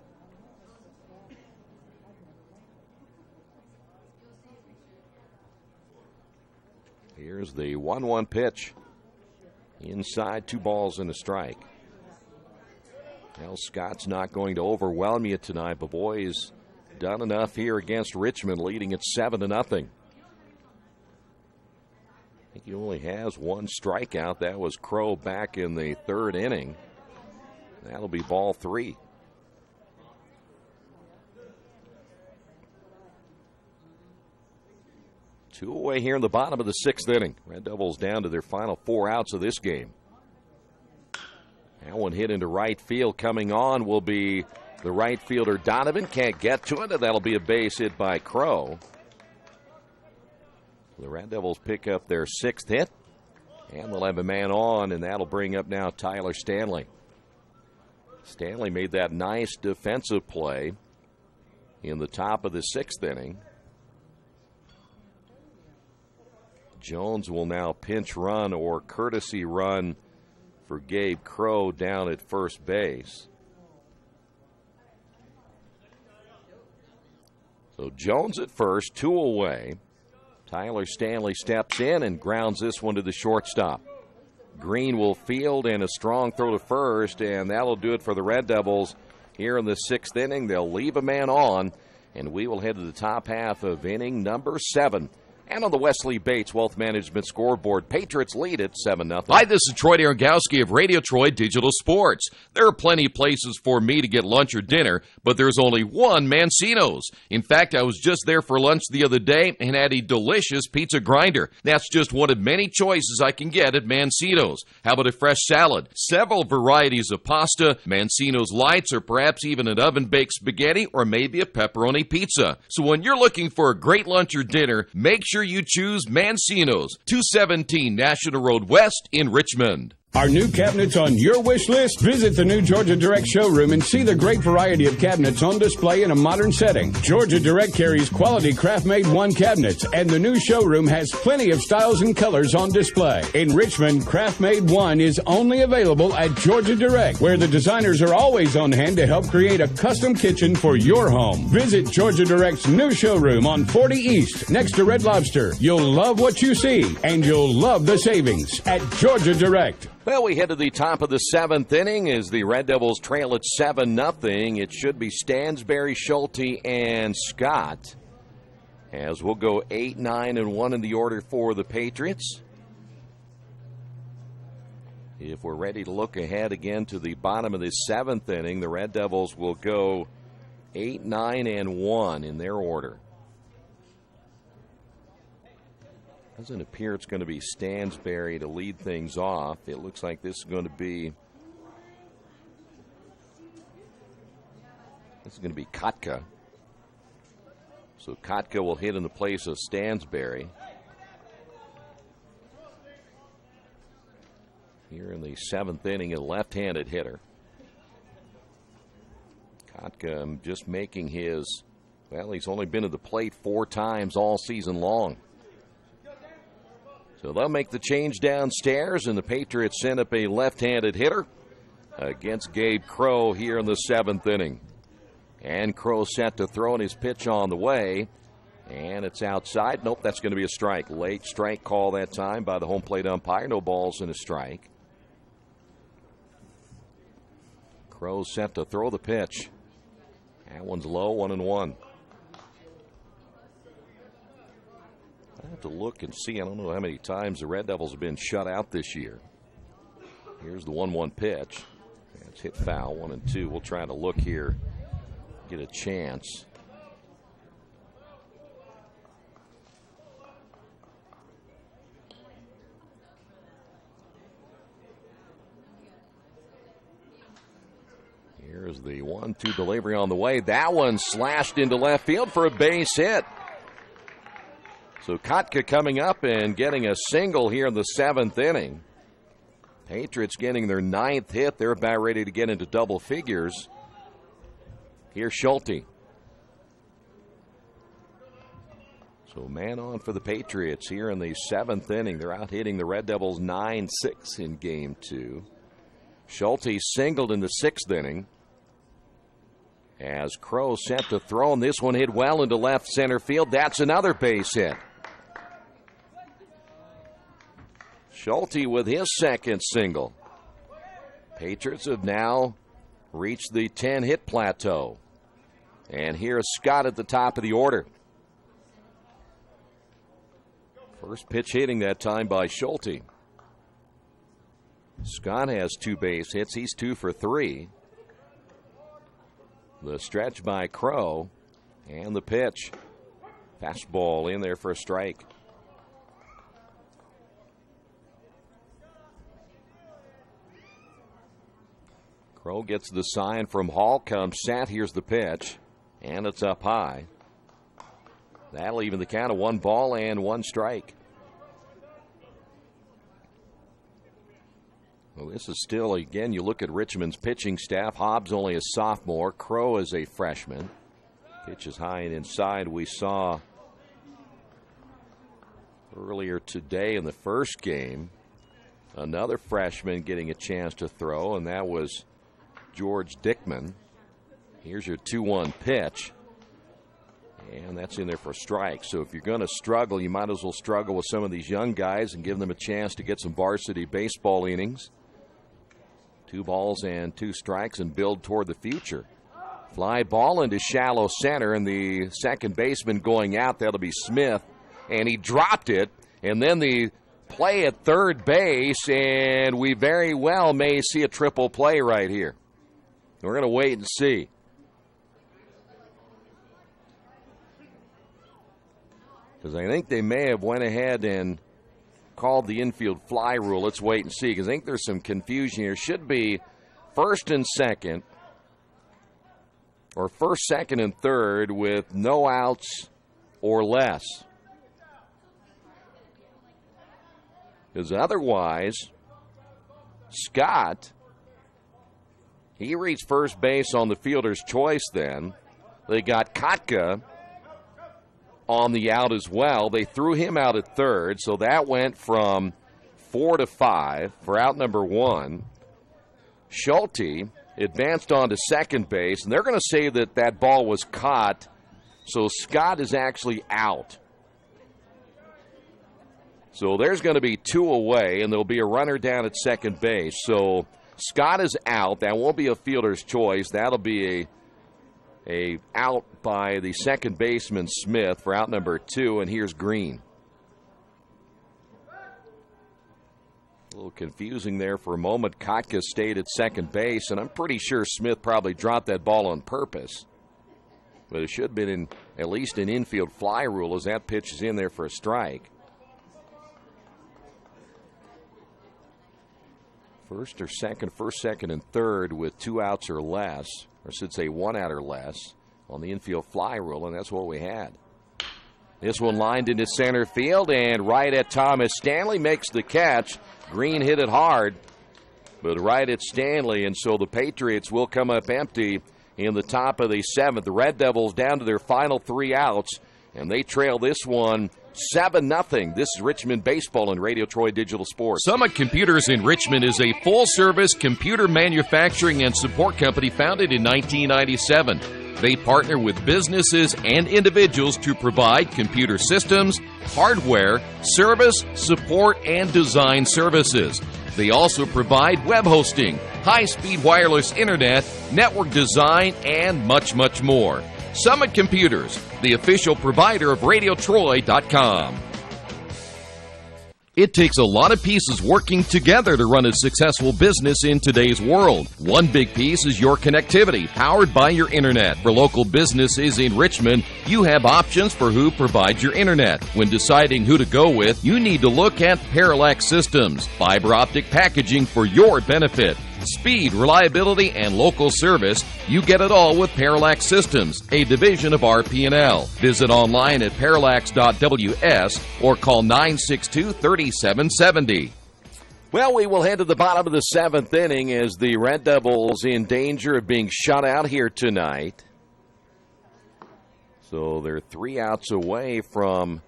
Here's the 1-1 pitch. Inside, 2 balls and a strike. Well, Scott's not going to overwhelm you tonight, but boy, he's done enough here against Richmond, leading at 7-0. I think he only has 1 strikeout. That was Crow back in the 3rd inning. That'll be ball 3. Two away here in the bottom of the sixth inning. Red Devils down to their final 4 outs of this game. That one hit into right field. Coming on will be the right fielder Donovan. Can't get to it, and that'll be a base hit by Crow. The Red Devils pick up their 6th hit, and they'll have a man on, and that'll bring up now Tyler Stanley. Stanley made that nice defensive play in the top of the 6th inning. Jones will now pinch run or courtesy run for Gabe Crow down at first base. So Jones at first, 2 away. Tyler Stanley steps in and grounds this one to the shortstop. Green will field and a strong throw to first, and that'll do it for the Red Devils here in the 6th inning. They'll leave a man on, and we will head to the top half of inning number 7. And on the Wesley Bates Wealth Management scoreboard, Patriots lead at 7-0. Hi, this is Troy Arangowski of Radio Troy Digital Sports. There are plenty of places for me to get lunch or dinner, but there's only one Mancino's. In fact, I was just there for lunch the other day and had a delicious pizza grinder. That's just one of many choices I can get at Mancino's. How about a fresh salad? Several varieties of pasta, Mancino's Lights, or perhaps even an oven-baked spaghetti, or maybe a pepperoni pizza. So when you're looking for a great lunch or dinner, make sure you choose Mancino's, 217 National Road West in Richmond. Are new cabinets on your wish list? Visit the new Georgia Direct showroom and see the great variety of cabinets on display in a modern setting. Georgia Direct carries quality craft-made one cabinets, and the new showroom has plenty of styles and colors on display. In Richmond, craft-made one is only available at Georgia Direct, where the designers are always on hand to help create a custom kitchen for your home. Visit Georgia Direct's new showroom on 40 East, next to Red Lobster. You'll love what you see, and you'll love the savings at Georgia Direct. Well, we head to the top of the 7th inning as the Red Devils trail at 7-0. It should be Stansberry, Schulte, and Scott, as we'll go 8, 9, and 1 in the order for the Patriots. If we're ready to look ahead again to the bottom of the 7th inning, the Red Devils will go 8, 9, and 1 in their order. Doesn't appear it's going to be Stansberry to lead things off. It looks like this is going to be Kotka. So Kotka will hit in the place of Stansberry. Here in the 7th inning, a left-handed hitter. Kotka just making his, well, he's only been to the plate 4 times all season long. So they'll make the change downstairs, and the Patriots send up a left-handed hitter against Gabe Crow here in the 7th inning. And Crow set to throw, and his pitch on the way. And it's outside. Nope, that's going to be a strike. Late strike call that time by the home plate umpire. No balls and a strike. Crow set to throw the pitch. That one's low, 1-1. I have to look and see. I don't know how many times the Red Devils have been shut out this year. Here's the 1-1 pitch. It's hit foul, 1-2. We'll try to look here, get a chance. Here's the 1-2 delivery on the way. That one slashed into left field for a base hit. So Kotka coming up and getting a single here in the 7th inning. Patriots getting their 9th hit. They're about ready to get into double figures. Here's Schulte. So man on for the Patriots here in the 7th inning. They're out hitting the Red Devils 9-6 in Game 2. Schulte singled in the 6th inning. As Crow set to throw, and this one hit well into left center field. That's another base hit. Schulte with his 2nd single. Patriots have now reached the 10-hit plateau. And here's Scott at the top of the order. First pitch hitting that time by Schulte. Scott has 2 base hits. He's 2 for 3. The stretch by Crow, and the pitch. Fastball in there for a strike. Crow gets the sign from Hall, comes set. Here's the pitch, and it's up high. That'll even the count of 1 ball and 1 strike. Well, this is still, again, you look at Richmond's pitching staff. Hobbs only a sophomore. Crow is a freshman. Pitch is high and inside. We saw earlier today in the first game another freshman getting a chance to throw, and that was George Dickman. Here's your 2-1 pitch, and that's in there for a strike. So if you're going to struggle, you might as well struggle with some of these young guys and give them a chance to get some varsity baseball innings. 2 balls and 2 strikes and build toward the future. Fly ball into shallow center, and the second baseman going out, that'll be Smith, and he dropped it, and then the play at third base, and we very well may see a triple play right here. We're going to wait and see. Because I think they may have went ahead and called the infield fly rule. Let's wait and see, because I think there's some confusion here. Should be first and second, or first, second, and third with no outs or less. Because otherwise, Scott, he reached first base on the fielder's choice then. They got Kotka on the out as well. They threw him out at third, so that went from 4 to 5 for out number 1. Schulte advanced on to second base, and they're going to say that that ball was caught, so Scott is actually out. So there's going to be 2 away, and there'll be a runner down at second base. So Scott is out. That won't be a fielder's choice. That'll be a out by the second baseman Smith for out number 2, and here's Green. A little confusing there for a moment. Kotka stayed at second base, and I'm pretty sure Smith probably dropped that ball on purpose. But it should have been at least an infield fly rule, as that pitch is in there for a strike. First, second, and third with 2 outs or less, or I should say 1 out or less, on the infield fly rule, and that's what we had. This one lined into center field, and right at Thomas Stanley makes the catch. Green hit it hard, but right at Stanley, and so the Patriots will come up empty in the top of the 7th. The Red Devils down to their final 3 outs, and they trail this one 7-0. This is Richmond Baseball and Radio Troy Digital Sports. Summit Computers in Richmond is a full-service computer manufacturing and support company founded in 1997. They partner with businesses and individuals to provide computer systems, hardware, service, support, and design services. They also provide web hosting, high-speed wireless internet, network design, and much, much more. Summit Computers, the official provider of RadioTroy.com. It takes a lot of pieces working together to run a successful business in today's world. One big piece is your connectivity, powered by your internet. For local businesses in Richmond, you have options for who provides your internet. When deciding who to go with, you need to look at Parallax Systems, fiber optic packaging for your benefit. Speed, reliability, and local service, you get it all with Parallax Systems, a division of RP&L. Visit online at parallax.ws or call 962-3770. Well, we will head to the bottom of the 7th inning as the Red Devils in danger of being shut out here tonight. So they're 3 outs away from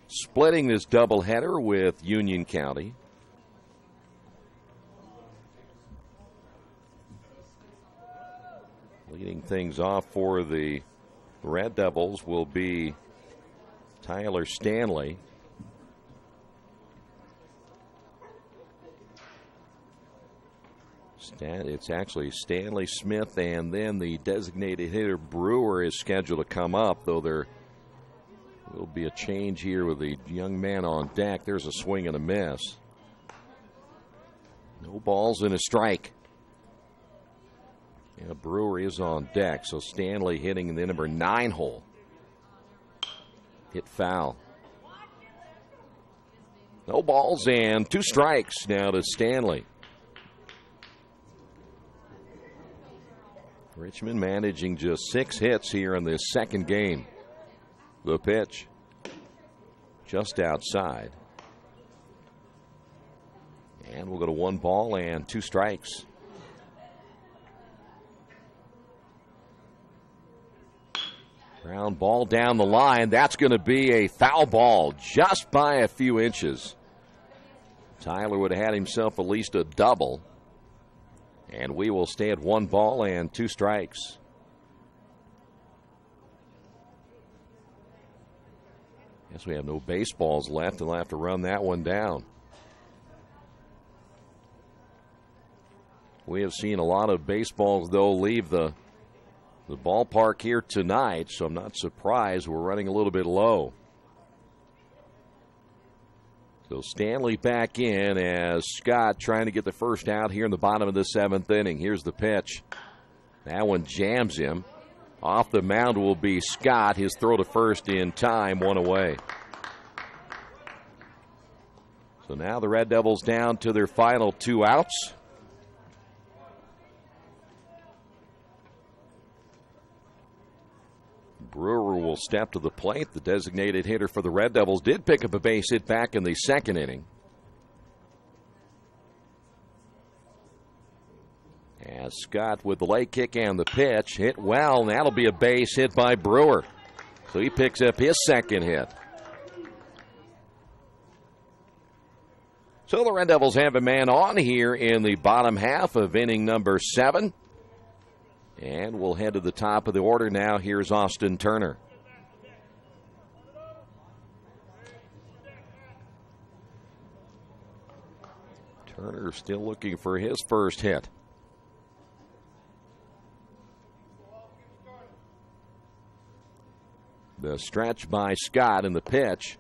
splitting this doubleheader with Union County. Leading things off for the Red Devils will be Tyler Stanley. It's actually Stanley, Smith, and then the designated hitter Brewer is scheduled to come up, though there will be a change here with the young man on deck. There's a swing and a miss. No balls and a strike. Yeah, Brewer is on deck, so Stanley hitting in the number 9 hole. Hit foul. No balls and 2 strikes now to Stanley. Richmond managing just 6 hits here in this second game. The pitch just outside. And we'll go to 1 ball and 2 strikes. Ground ball down the line. That's going to be a foul ball just by a few inches. Tyler would have had himself at least a double. And we will stay at 1 ball and 2 strikes. Guess we have no baseballs left, and we'll have to run that one down. We have seen a lot of baseballs, though, leave the ballpark here tonight, so I'm not surprised we're running a little bit low. So Stanley back in as Scott trying to get the first out here in the bottom of the 7th inning. Here's the pitch. That one jams him. Off the mound will be Scott. His throw to first in time, 1 away. So now the Red Devils down to their final 2 outs. Brewer will step to the plate. The designated hitter for the Red Devils did pick up a base hit back in the 2nd inning. As Scott with the leg kick and the pitch hit well, and that'll be a base hit by Brewer. So he picks up his 2nd hit. So the Red Devils have a man on here in the bottom half of inning number 7. And we'll head to the top of the order now. Here's Austin Turner. Turner still looking for his first hit. The stretch by Scott in the pitch.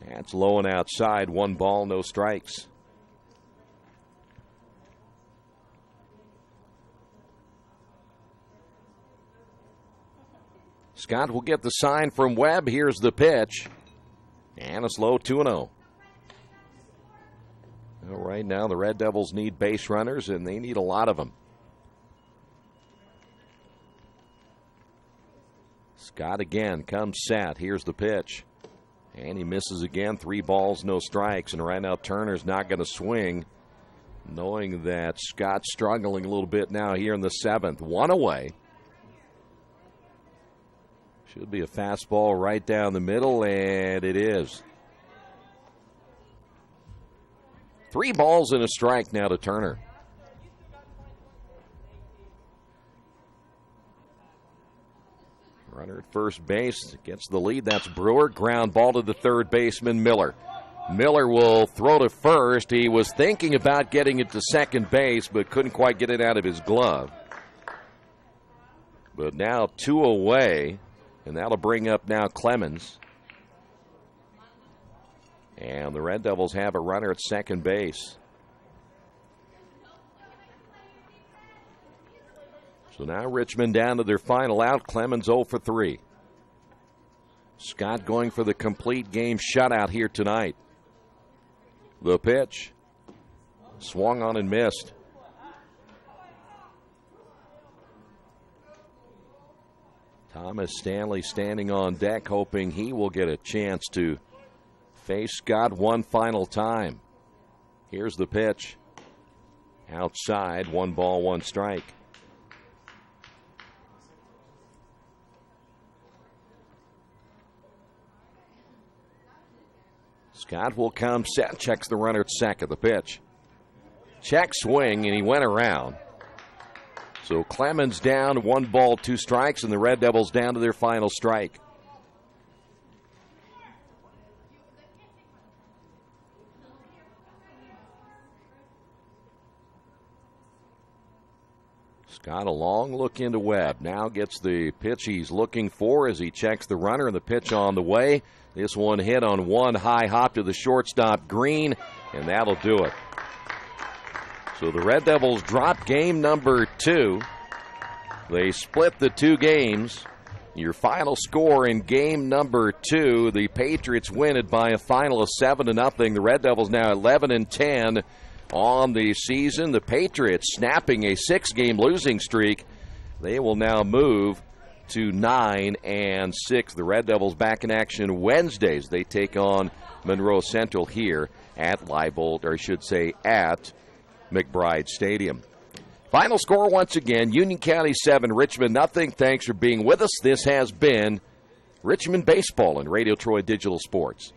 That's low and outside. 1 ball, no strikes. Scott will get the sign from Webb. Here's the pitch. And a slow 2-0. Well, right now, the Red Devils need base runners, and they need a lot of them. Scott again comes set. Here's the pitch. And he misses again. 3 balls, no strikes. And right now, Turner's not going to swing, knowing that Scott's struggling a little bit now here in the 7th. 1 away. Should be a fastball right down the middle, and it is. 3 balls and a strike now to Turner. Runner at first base gets the lead. That's Brewer. Ground ball to the third baseman, Miller. Miller will throw to first. He was thinking about getting it to second base, but couldn't quite get it out of his glove. But now 2 away. And that'll bring up now Clemens. And the Red Devils have a runner at second base. So now Richmond down to their final out. Clemens 0 for 3. Scott going for the complete game shutout here tonight. The pitch. Swung on and missed. Thomas Stanley standing on deck, hoping he will get a chance to face Scott one final time. Here's the pitch. Outside, 1 ball, 1 strike. Scott will come set, checks the runner at second. The pitch. Check swing, and he went around. So Clemens down, 1 ball, 2 strikes, and the Red Devils down to their final strike. Scott a long look into Webb. Now gets the pitch he's looking for as he checks the runner, and the pitch on the way. This one hit on 1 high hop to the shortstop Green, and that'll do it. So the Red Devils drop game number 2. They split the 2 games. Your final score in game number 2, the Patriots win it by a final of 7-0. The Red Devils now 11-10 on the season. The Patriots snapping a 6-game losing streak They will now move to 9 and 6. The Red Devils back in action Wednesdays. They take on Monroe Central here at Leibold, or I should say at McBride Stadium. Final score once again, Union County 7, Richmond nothing. Thanks for being with us. This has been Richmond Baseball and Radio Troy Digital Sports.